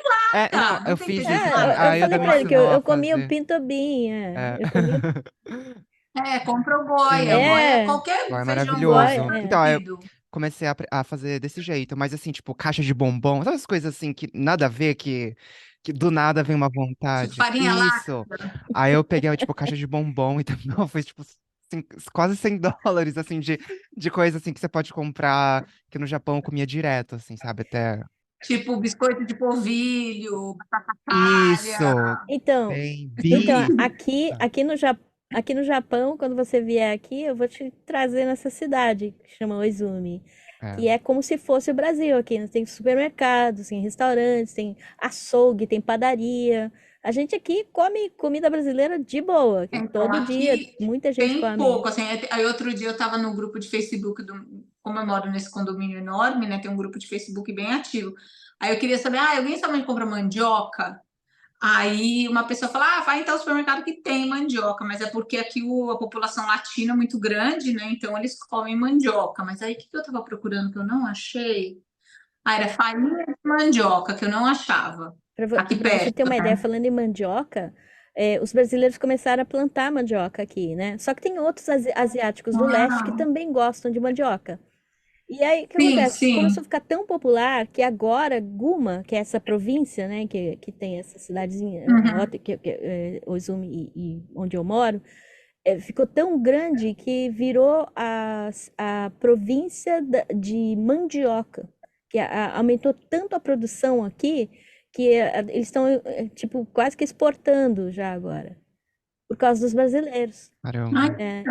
Não, lata. eu não tem fiz feijão isso em também. Eu Aí o falei Dani me para ele que ensinou a eu comia o fazer. pinto bean, É. eu comia. Compra o boia. Sim, É, lá Qualquer é feijão boia maravilhoso. é. Então, aí eu cozido. comecei a fazer desse jeito, mas assim, tipo, caixa de bombom, sabe essas coisas assim que nada a ver, que do nada vem uma vontade. Farinha láctea. Isso. Aí eu peguei, tipo, caixa de bombom e também foi, tipo, quase US$ 100, assim, de coisa, assim, que você pode comprar, que no Japão eu comia direto, assim, sabe? Até... Tipo biscoito de polvilho, batata palha. Isso! Então, Bem, então bi. aqui no Japão, Aqui no Japão, quando você vier aqui, eu vou te trazer nessa cidade que chama Oizumi, É. que é como se fosse o Brasil aqui, né? Tem supermercados, tem restaurantes, tem açougue, tem padaria. A gente aqui come comida brasileira de boa, que Então, todo dia aqui muita gente tem come. pouco, assim, aí outro dia eu estava no grupo de Facebook, como eu moro nesse condomínio enorme, né, tem um grupo de Facebook bem ativo. Aí eu queria saber, alguém sabe onde compra mandioca? Aí uma pessoa fala, vai então ao supermercado que tem mandioca, mas é porque aqui a população latina é muito grande, né, então eles comem mandioca. Mas aí o que eu estava procurando que eu não achei? Era farinha de mandioca, que eu não achava, aqui Para você perto, ter uma ideia, né? falando em mandioca, os brasileiros começaram a plantar mandioca aqui, né? Só que tem outros asiáticos do leste que Ah, também gostam de mandioca. E aí, o que sim, acontece? Começou sim. a ficar tão popular que agora Guma, que é essa província, né, que tem essa cidadezinha, Uhum. Oizumi e onde eu moro, ficou tão grande que virou a província de mandioca, que aumentou tanto a produção aqui que eles estão, tipo, quase que exportando já agora, por causa dos brasileiros. Ai, Caramba. É.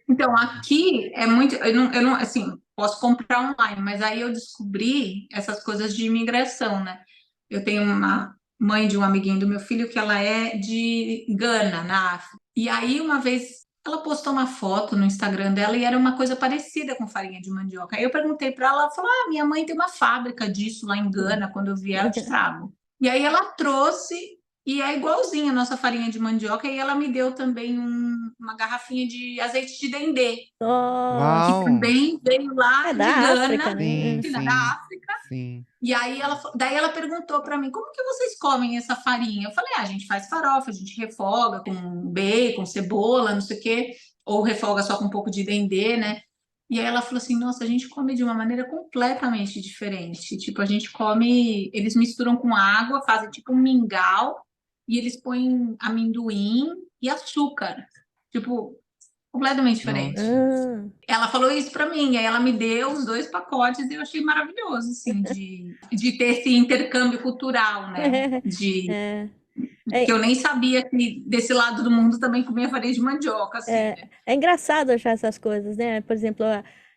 então, aqui é muito. Eu não, assim, posso comprar online, mas aí eu descobri essas coisas de imigração, né? Eu tenho uma mãe de um amiguinho do meu filho que ela é de Gana, na África. E aí, uma vez, ela postou uma foto no Instagram dela e era uma coisa parecida com farinha de mandioca. Aí eu perguntei para ela, ela falou: minha mãe tem uma fábrica disso lá em Gana, quando eu vier, eu te trago. E aí ela trouxe. E é igualzinho a nossa farinha de mandioca. E ela me deu também uma garrafinha de azeite de dendê, que Nossa, Uau! também veio é lá de da África, Gana, Sim, né? da sim, África. sim. E aí daí ela perguntou para mim, como que vocês comem essa farinha? Eu falei, a gente faz farofa, a gente refoga com bacon, cebola, não sei o quê, ou refoga só com um pouco de dendê, né? E aí ela falou assim, nossa, a gente come de uma maneira completamente diferente. Tipo, a gente come, eles misturam com água, fazem tipo um mingau, e eles põem amendoim e açúcar. Tipo, completamente diferente. Nossa. Ah, Ela falou isso para mim, aí ela me deu os dois pacotes e eu achei maravilhoso, assim, de ter esse intercâmbio cultural, né? é, Que é, eu nem sabia que desse lado do mundo também comia farinha de mandioca, assim, né? é engraçado achar essas coisas, né? Por exemplo,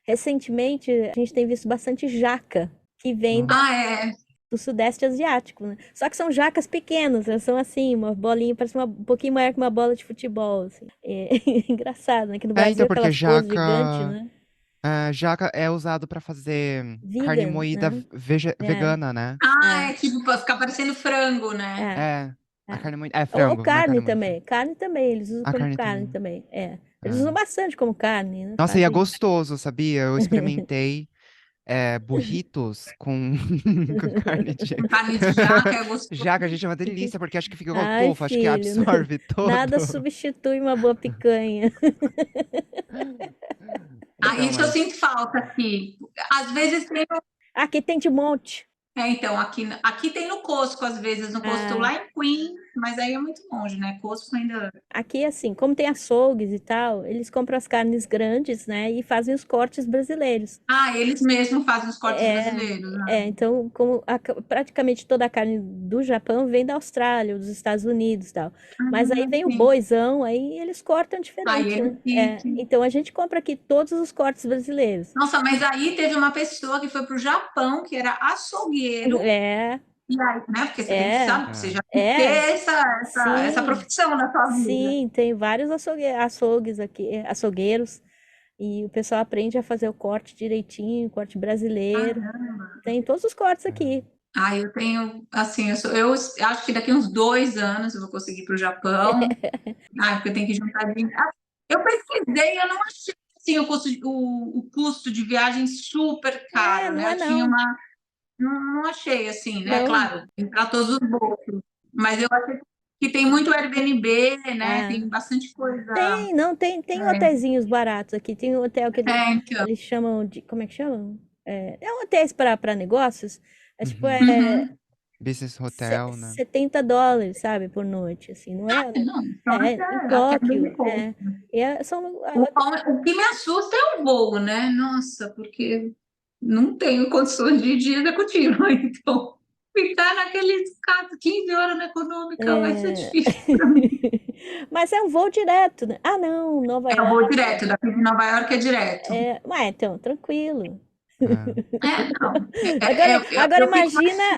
recentemente a gente tem visto bastante jaca que vem Nossa. É. do Sudeste Asiático, né? Só que são jacas pequenas, elas são assim, uma bolinha, parece um pouquinho maior que uma bola de futebol, assim. É engraçado, né? Que no É, Brasil então, porque aquelas coisas gigantes, jaca, né? jaca é usado pra fazer carne Vegan, moída né? É, vegana, né? é, É tipo para ficar parecendo frango, né? é. É, a É. carne moída. É Ou frango, não é carne carne moída. também. Carne também, eles usam A como carne carne também. também. É. Eles usam É. bastante como carne, né? Nossa, e é Fazem. gostoso, sabia? Eu experimentei burritos com, com carne de. Com carne de jaca é gostoso. Jaca, a gente é uma delícia, porque acho que fica Ai, fofo, acho que filho, absorve nada todo. substitui uma boa picanha. Ah, Então, isso eu mas. sinto falta aqui. Às vezes tem. Aqui tem de monte. Então, aqui tem no Costco, às vezes, no Costco Ah, lá em Queen, mas aí é muito longe, né? Costco ainda. aqui, assim, como tem açougues e tal, eles compram as carnes grandes, né? E fazem os cortes brasileiros. Eles mesmos fazem os cortes É, brasileiros, né? então, como praticamente toda a carne do Japão vem da Austrália, ou dos Estados Unidos e tal. Mas aí vem o Sim. boizão, aí eles cortam Aí diferente, ele né? É, fica. então a gente compra aqui todos os cortes brasileiros. Nossa, mas aí teve uma pessoa que foi para o Japão, que era açougueiro, É, e aí, né? Porque você tem que é, saber, você É. já tem que ter é, essa sim, profissão na sua vida. sim, tem vários açougues aqui, açougueiros, e o pessoal aprende a fazer o corte direitinho, corte brasileiro. Caramba. Tem todos os cortes É. aqui. Eu tenho, assim, eu acho que daqui uns 2 anos eu vou conseguir ir para o Japão. Porque eu tenho que juntar dinheiro. Eu pesquisei, eu não achei assim, o custo de viagem super É, caro, não né? é Eu tinha não. uma. Não achei assim, né? Não. Claro, para todos os bolsos. Mas eu achei que tem muito Airbnb, né? Ah, Tem bastante coisa. tem, não, tem É, hotelzinhos baratos aqui. Tem um hotel que então. eles chamam de, como é que chamam? É um hotéis para negócios. É tipo, Uhum. Uhum. Business hotel, né? $70, sabe, por noite, assim, não é? Não, então Em até bem Tóquio, pouco. é. São, O que me assusta é o voo, né? Nossa, porque não tenho condições de executivo, então. Ficar naqueles 15 horas na econômica vai ser É. difícil pra mim. Mas é um voo direto, né? Ah, não, Nova É o voo York. direto, daqui de Nova York é direto. Mas então, tranquilo. Não. Agora Eu fico mais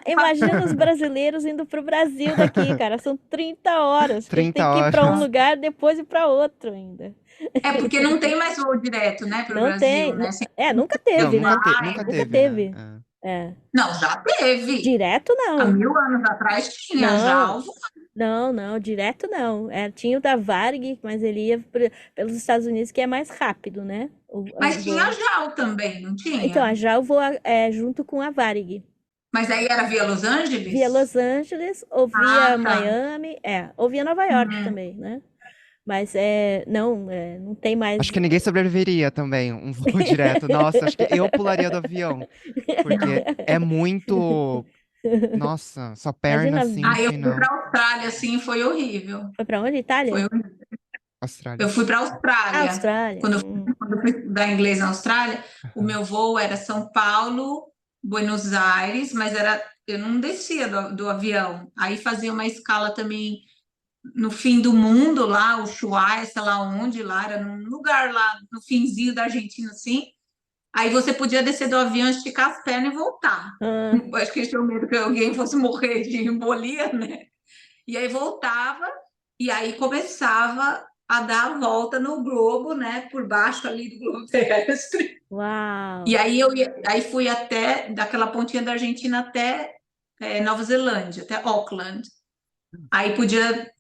imagina os brasileiros indo pro Brasil daqui, cara. São 30 horas. Porque 30 tem que ir para um horas. lugar, depois ir para outro ainda. porque não tem mais voo direto, né, para o Não tem. Brasil, né? Nunca Não, teve, né? nunca Nunca teve, né? teve. É. Não, já teve. Direto Há não. 1000 anos atrás tinha já Não, o voo. não, direto não. Tinha o da Varig, mas ele ia pelos Estados Unidos, que é mais rápido, né? O Mas tinha voo. já o também, não Então, tinha? já eu vou junto com a Varig. Mas aí era via Los Via Angeles? Los Angeles, ou via Ah, tá. Miami, ou via Nova York Uhum. também, né? Mas não tem mais. Acho que ninguém sobreviveria também, um voo direto. Nossa, acho que eu pularia do avião, porque é muito. Nossa, sua perna Imagina, assim no Eu fui final. para a Austrália, assim, foi horrível. foi pra onde? Foi Itália? horrível. Eu Austrália. fui para a Ah, Austrália. Austrália. Quando eu fui estudar inglês na Austrália, o meu voo era São Paulo, Buenos Aires, mas eu não descia do avião. Aí fazia uma escala também no fim do mundo, lá, o Ushuaia, sei lá onde, lá, era num lugar lá no finzinho da Argentina, assim. Aí você podia descer do avião, esticar as pernas e voltar. Ah, Acho que eles tinham medo que alguém fosse morrer de embolia, né? E aí voltava, e aí começava a dar a volta no globo, né? Por baixo ali do globo terrestre. E uau! aí aí fui até daquela pontinha da Argentina até Nova Zelândia, até Auckland. Aí podia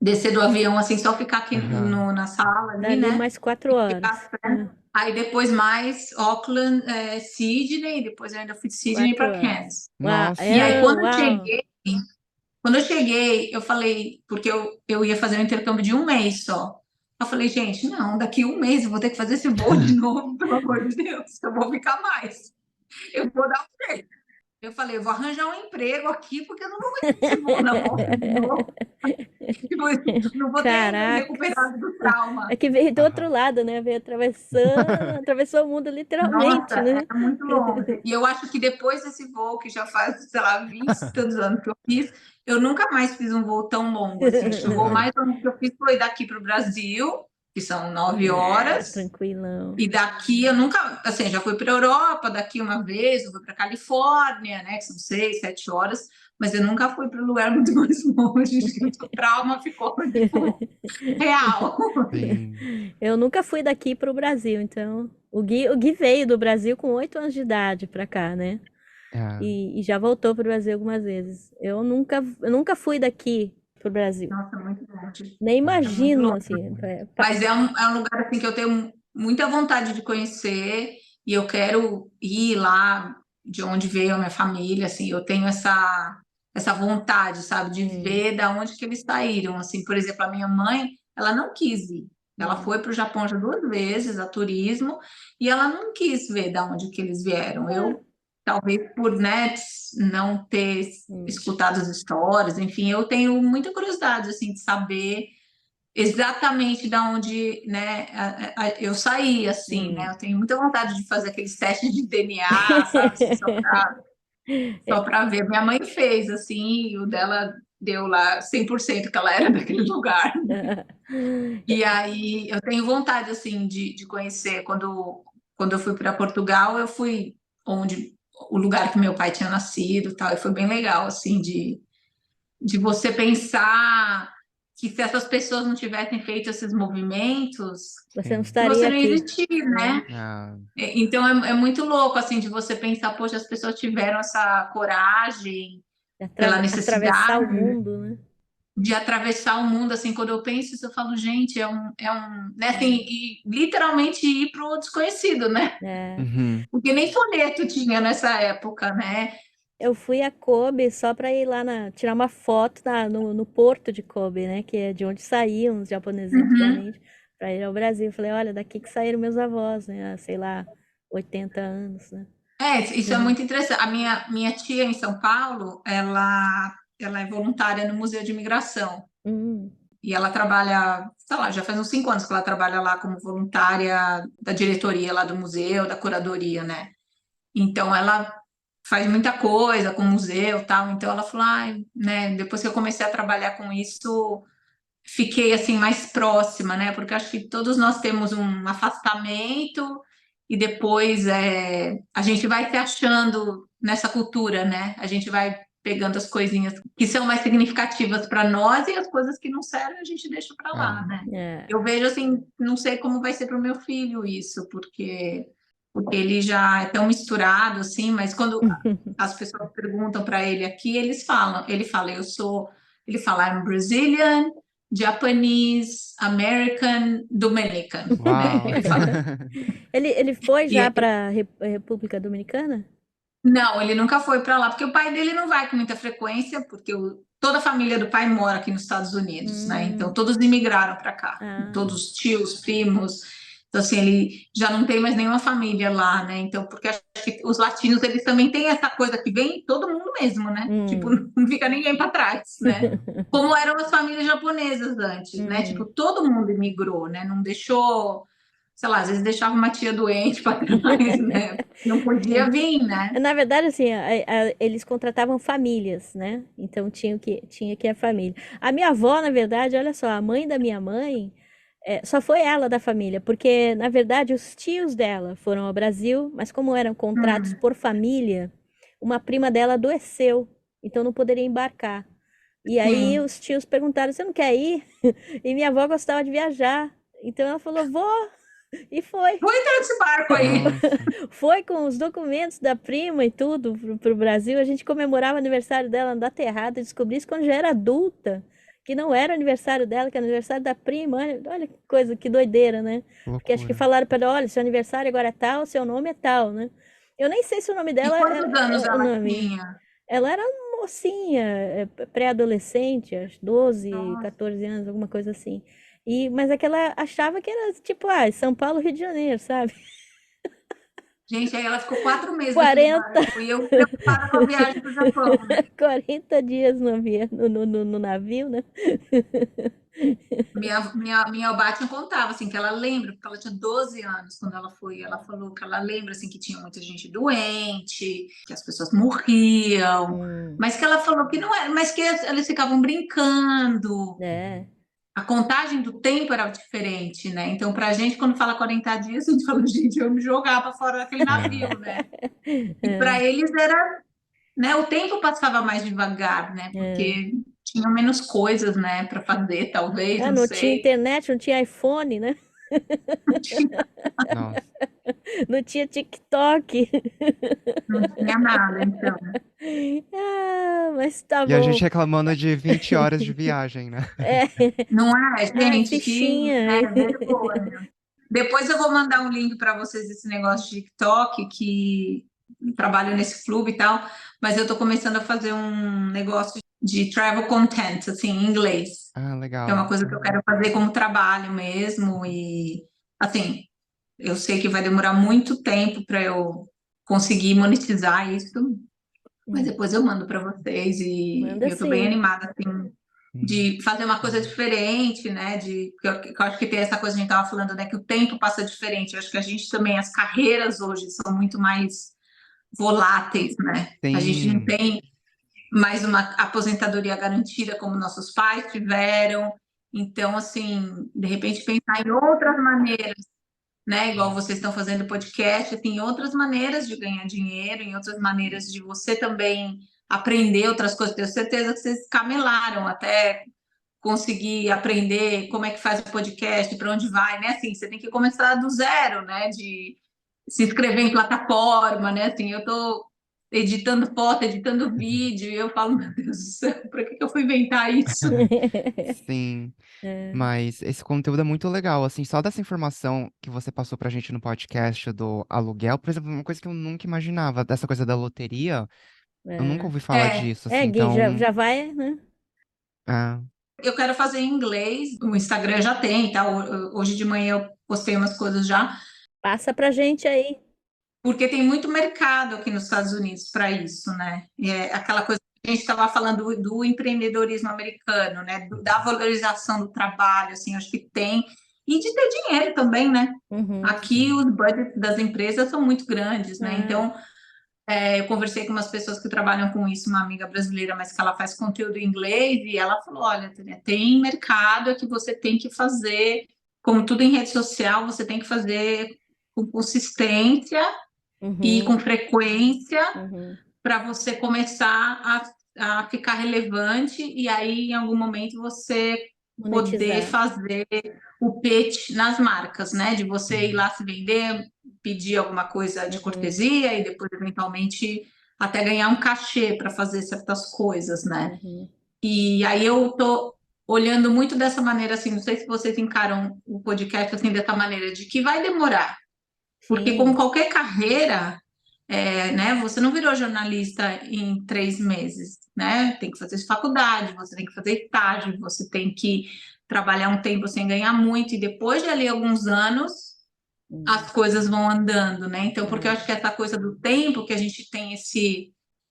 descer do avião assim, só ficar aqui Aham. na sala ali, Dali né? mais 4 horas. Aí depois mais Auckland, Sydney, depois eu ainda fui de Sydney 4 horas. para Cairns. Uau! E aí Uau! quando eu cheguei, eu falei, porque eu ia fazer um intercâmbio de um mês só. Eu falei, gente, não, daqui um mês eu vou ter que fazer esse voo de novo, pelo amor de Deus, eu vou ficar mais. Eu vou dar um jeito. Eu falei, eu vou arranjar um emprego aqui, porque eu não vou aguentar esse voo na volta de novo. Tipo, não vou ter Caracas! recuperado do trauma. É que veio do outro Aham. lado, né? Veio atravessou o mundo literalmente, Nossa, né? é muito longe. E eu acho que depois desse voo, que já faz, sei lá, 20 e tantos anos que eu fiz, eu nunca mais fiz um voo tão longo assim. Acho que o voo Aham. mais longo que eu fiz foi daqui para o Brasil, que são 9 horas. Tranquilão. E daqui eu nunca, assim, já fui para a Europa daqui uma vez, eu fui para Califórnia, né, que são 6, 7 horas, mas eu nunca fui para um lugar muito mais longe, o trauma ficou, tipo, real. Sim. Eu nunca fui daqui para o Brasil, então. O Gui veio do Brasil com 8 anos de idade para cá, né? É. E já voltou para o Brasil algumas vezes. Eu nunca fui daqui pro Brasil. Nossa, muito longe. Nem É. É muito imagino, longe. assim. Mas é um lugar assim que eu tenho muita vontade de conhecer e eu quero ir lá de onde veio a minha família, assim, eu tenho essa vontade, sabe, de Hum, ver da onde que eles saíram, assim, por exemplo, a minha mãe, ela não quis ir. Ela hum. foi para o Japão já 2 vezes a turismo e ela não quis ver da onde que eles vieram. É, Talvez por, né, não ter hum, escutado as histórias, enfim, eu tenho muita curiosidade, assim, de saber exatamente da onde, né, eu saí, assim, né? hum. Eu tenho muita vontade de fazer aqueles testes de DNA, sabe? Assim, só para ver. Minha mãe fez, assim, e o dela deu lá 100% que ela era daquele lugar. E aí eu tenho vontade, assim, de conhecer. Quando eu fui para Portugal, eu fui onde o lugar que meu pai tinha nascido, e tal, e foi bem legal, assim, de você pensar que se essas pessoas não tivessem feito esses movimentos, Você não Sim. que você estaria não aqui, existir, né? né? Ah, Então é muito louco assim de você pensar, poxa, as pessoas tiveram essa coragem pela Atravessar o necessidade mundo, né? de atravessar o mundo, assim, quando eu penso isso, eu falo, gente, né, assim, e literalmente ir para o desconhecido, né? É. uhum. Porque nem folheto tinha nessa época, né? Eu fui a Kobe só para ir lá tirar uma foto no porto de Kobe, né? Que é de onde saíam os japoneses Uhum. antigamente, para ir ao Brasil. Falei, olha, daqui que saíram meus avós, né? Há, sei lá, 80 anos, né? Isso é muito interessante. A minha tia em São Paulo, ela é voluntária no Museu de Imigração. Hum, E ela trabalha, sei lá, já faz uns 5 anos que ela trabalha lá como voluntária da diretoria lá do museu, da curadoria, né? Então ela faz muita coisa com museu e tal. Então ela falou, né, depois que eu comecei a trabalhar com isso, fiquei assim mais próxima, né? Porque acho que todos nós temos um afastamento e depois a gente vai se achando nessa cultura, né? A gente vai pegando as coisinhas que são mais significativas para nós e as coisas que não servem a gente deixa para É. lá, né? É. Eu vejo assim, não sei como vai ser para o meu filho isso, porque ele já é tão misturado assim, mas quando as pessoas perguntam para ele aqui, ele fala, ele fala, I'm Brazilian, Japanese, American, Dominican, né? Uau. Ele fala. Ele foi já E- para República Dominicana? não, ele nunca foi para lá, porque o pai dele não vai com muita frequência, porque toda a família do pai mora aqui nos Estados Unidos, né? Então Hum, todos imigraram para cá, ah, todos os tios, primos. Então assim, ele já não tem mais nenhuma família lá, né? Então, porque acho que os latinos eles também têm essa coisa que vem todo mundo mesmo, né? Tipo, hum, não fica ninguém para trás, né? É. Como eram as famílias japonesas antes, né? Tipo, uhum. todo mundo imigrou, né? Não deixou, sei lá, às vezes deixava uma tia doente para trás, né? Não podia vir, né? Na verdade, assim, eles contratavam famílias, né? Então tinha que ir a família. A minha avó, na verdade, olha só, a mãe da minha mãe, só foi ela da família, porque, na verdade, os tios dela foram ao Brasil, mas como eram contratos Hum, por família, uma prima dela adoeceu, então não poderia embarcar. E aí sim. os tios perguntaram: você não quer ir? E minha avó gostava de viajar. Então ela falou: vou. E foi. Vou entrar nesse barco aí. Nossa. Foi com os documentos da prima e tudo pro Brasil. A gente comemorava o aniversário dela na data errada. Descobri isso quando já era adulta. Que não era aniversário dela, que era aniversário da prima. Olha que coisa, que doideira, né? Porque acho que Loucura. falaram para ela: olha, seu aniversário agora é tal, seu nome é tal, né? Eu nem sei se o nome E dela quantos anos é o ela nome. tinha? Ela era mocinha, pré-adolescente, acho 12, Nossa. 14 anos, alguma coisa assim. Mas é que ela achava que era tipo, São Paulo, Rio de Janeiro, sabe? Gente, aí ela ficou 4 meses naquele 40, barco e eu preocupada com a viagem para o Japão, né? 40 dias no navio, né? Minha Albatia contava, assim, que ela lembra, porque ela tinha 12 anos quando ela foi. Ela falou que ela lembra, assim, que tinha muita gente doente, que as pessoas morriam, Hum, mas que ela falou que não era, mas que eles ficavam brincando. é. A contagem do tempo era diferente, né? Então, pra gente, quando fala 40 dias, a gente fala, gente, eu me jogar para fora daquele É. navio, né? E É, para eles era, né? O tempo passava mais devagar, né? é. Porque tinham menos coisas, né, para fazer, talvez, não Não tinha sei. internet, não tinha iPhone, né? Não tinha, Nossa. Não tinha TikTok. não tinha nada, então. Mas tá E a gente bom. reclamando de 20 horas de viagem, né? É. Não é, Ai, gente, que fichinha. vergonha. Depois eu vou mandar um link para vocês desse negócio de TikTok, que trabalho nesse clube e tal, mas eu estou começando a fazer um negócio de travel content, assim, em inglês. Ah, Que é uma legal. coisa que eu quero fazer como trabalho mesmo. E, assim, eu sei que vai demorar muito tempo para eu conseguir monetizar isso, mas Hum, depois eu mando para vocês. E Manda eu estou bem sim. animada, assim, Sim. de fazer uma coisa diferente, né? Que eu acho que tem essa coisa que a gente estava falando, né? Que o tempo passa diferente. Eu acho que a gente também, as carreiras hoje são muito mais voláteis, né? A gente não Sim. tem mais uma aposentadoria garantida como nossos pais tiveram. Então, assim, de repente pensar em outras maneiras, né? Igual vocês estão fazendo podcast, tem outras maneiras de ganhar dinheiro, em outras maneiras de você também aprender outras coisas. Tenho certeza que vocês camelaram até conseguir aprender como é que faz o podcast, para onde vai, né? Assim, você tem que começar do zero, né? De se inscrever em plataforma, né? Assim, eu tô editando foto, editando vídeo, e eu falo, meu Deus do céu, para que eu fui inventar isso? Sim. É, Mas esse conteúdo é muito legal, assim, só dessa informação que você passou pra gente no podcast do aluguel, por exemplo, uma coisa que eu nunca imaginava, dessa coisa da loteria, eu nunca é. ouvi falar É, disso, assim, Gui, então, já vai, né? ah, eu quero fazer em inglês, o Instagram já tem, tá? Hoje de manhã eu postei umas coisas já, Passa pra gente aí. porque tem muito mercado aqui nos Estados Unidos para isso, né? E é aquela coisa que a gente estava falando do empreendedorismo americano, né? Da valorização do trabalho, assim, acho que tem. E de ter dinheiro também, né? Uhum. Aqui sim, os budgets das empresas são muito grandes, né? É, Então, Eu conversei com umas pessoas que trabalham com isso, uma amiga brasileira, mas que ela faz conteúdo em inglês, e ela falou: olha, Tânia, tem mercado que você tem que fazer, como tudo em rede social, você tem que fazer com consistência e Uhum, com frequência uhum. para você começar a ficar relevante, e aí em algum momento você poder Monetizar. fazer o pitch nas marcas, né? De você ir Uhum. lá se vender, pedir alguma coisa de Uhum, cortesia e depois, eventualmente, até ganhar um cachê para fazer certas coisas, né? uhum. E aí eu tô olhando muito dessa maneira, assim, não sei se vocês encaram o podcast assim, dessa maneira, de que vai demorar, porque como Sim. qualquer carreira, né, você não virou jornalista em 3 meses, né? Tem que fazer faculdade, você tem que fazer estágio, você tem que trabalhar um tempo sem ganhar muito, e depois de ali alguns anos, Hum, as coisas vão andando, né? Então, porque eu é. acho que essa coisa do tempo, que a gente tem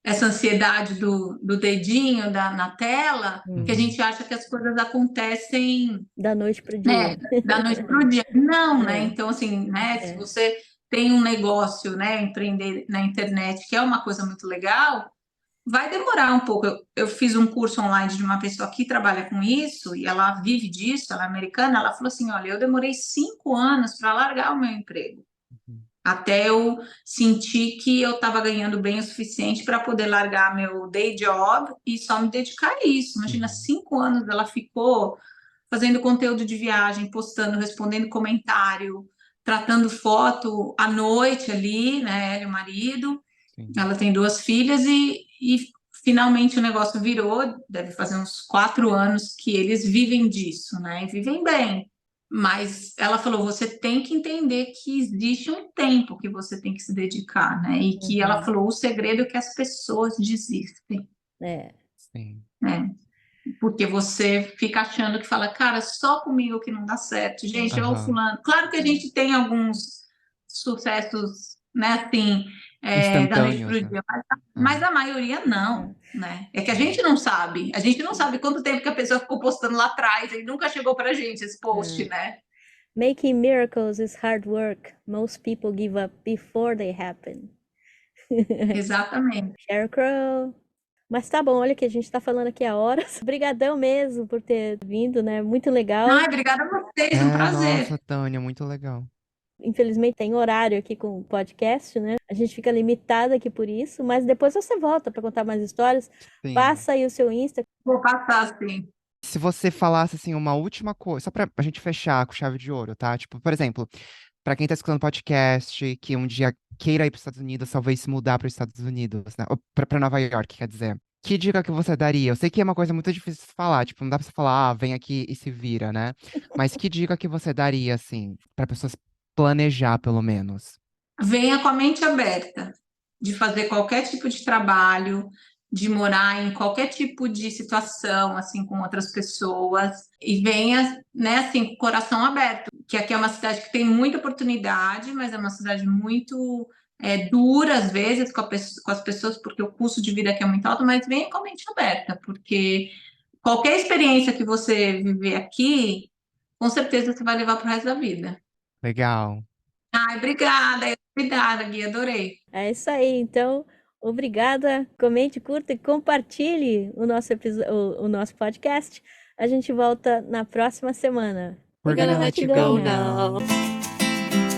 essa ansiedade do dedinho na tela, que a Uhum. Uhum. gente acha que as coisas acontecem, Da noite pro né, dia. da noite para o dia. Não, né? É, Então, assim, né, se é. você tem um negócio, né, empreender na internet, que é uma coisa muito legal, vai demorar um pouco. Eu fiz um curso online de uma pessoa que trabalha com isso, e ela vive disso, ela é americana, ela falou assim, olha, eu demorei 5 anos para largar o meu emprego, Uhum. até eu sentir que eu estava ganhando bem o suficiente para poder largar meu day job e só me dedicar a isso. Imagina, Uhum. 5 anos ela ficou fazendo conteúdo de viagem, postando, respondendo comentário, tratando foto à noite ali, né? Ela e o marido. Sim. Ela tem 2 filhas, e finalmente o negócio virou. Deve fazer uns 4 anos que eles vivem disso, né? E vivem bem. Mas ela falou: você tem que entender que existe um tempo que você tem que se dedicar, né? E que ela Uhum. falou: o segredo é que as pessoas desistem, É. Sim. né? Porque você fica achando que fala, cara, só comigo que não dá certo. Gente, ou Aham. fulano. Claro que a gente tem alguns sucessos, né, assim, da noite para Instantâneos, o né? dia, É. mas a maioria não, É. né? É que a Sim. gente não sabe. A gente não sabe quanto tempo que a pessoa ficou postando lá atrás e nunca chegou pra gente esse post, É. né? Making miracles is hard work. Most people give up before they happen. Exatamente. Sheryl Crow. Mas tá bom, olha que a gente tá falando aqui há horas. Obrigadão mesmo por ter vindo, né? Muito legal. Ai, obrigada a vocês, um É, nossa, prazer. Tânia, muito legal. Infelizmente tem horário aqui com o podcast, né? A gente fica limitada aqui por isso, mas depois você volta para contar mais histórias. Sim. Passa aí o seu Insta. Vou passar assim. Se você falasse assim uma última coisa, só pra gente fechar com chave de ouro, tá? Tipo, por exemplo, pra quem tá escutando podcast, que um dia queira ir para os Estados Unidos, talvez se mudar para os Estados Unidos, né? Ou pra Nova York, quer dizer. Que dica que você daria? Eu sei que é uma coisa muito difícil de falar, tipo, não dá pra você falar, ah, vem aqui e se vira, né? Mas que dica que você daria, assim, pra pessoas planejar, pelo menos? Venha com a mente aberta de fazer qualquer tipo de trabalho, de morar em qualquer tipo de situação, assim, com outras pessoas, e venha, né, assim, com o coração aberto, que aqui é uma cidade que tem muita oportunidade, mas é uma cidade muito dura, às vezes, com as pessoas, porque o custo de vida aqui é muito alto, mas venha com a mente aberta, porque qualquer experiência que você viver aqui, com certeza você vai levar para o resto da vida. Legal. Ai, obrigada, Gui, adorei. É isso aí. Então, obrigada. Comente, curta e compartilhe o nosso o nosso podcast. A gente volta na próxima semana. We're gonna let you go now. now.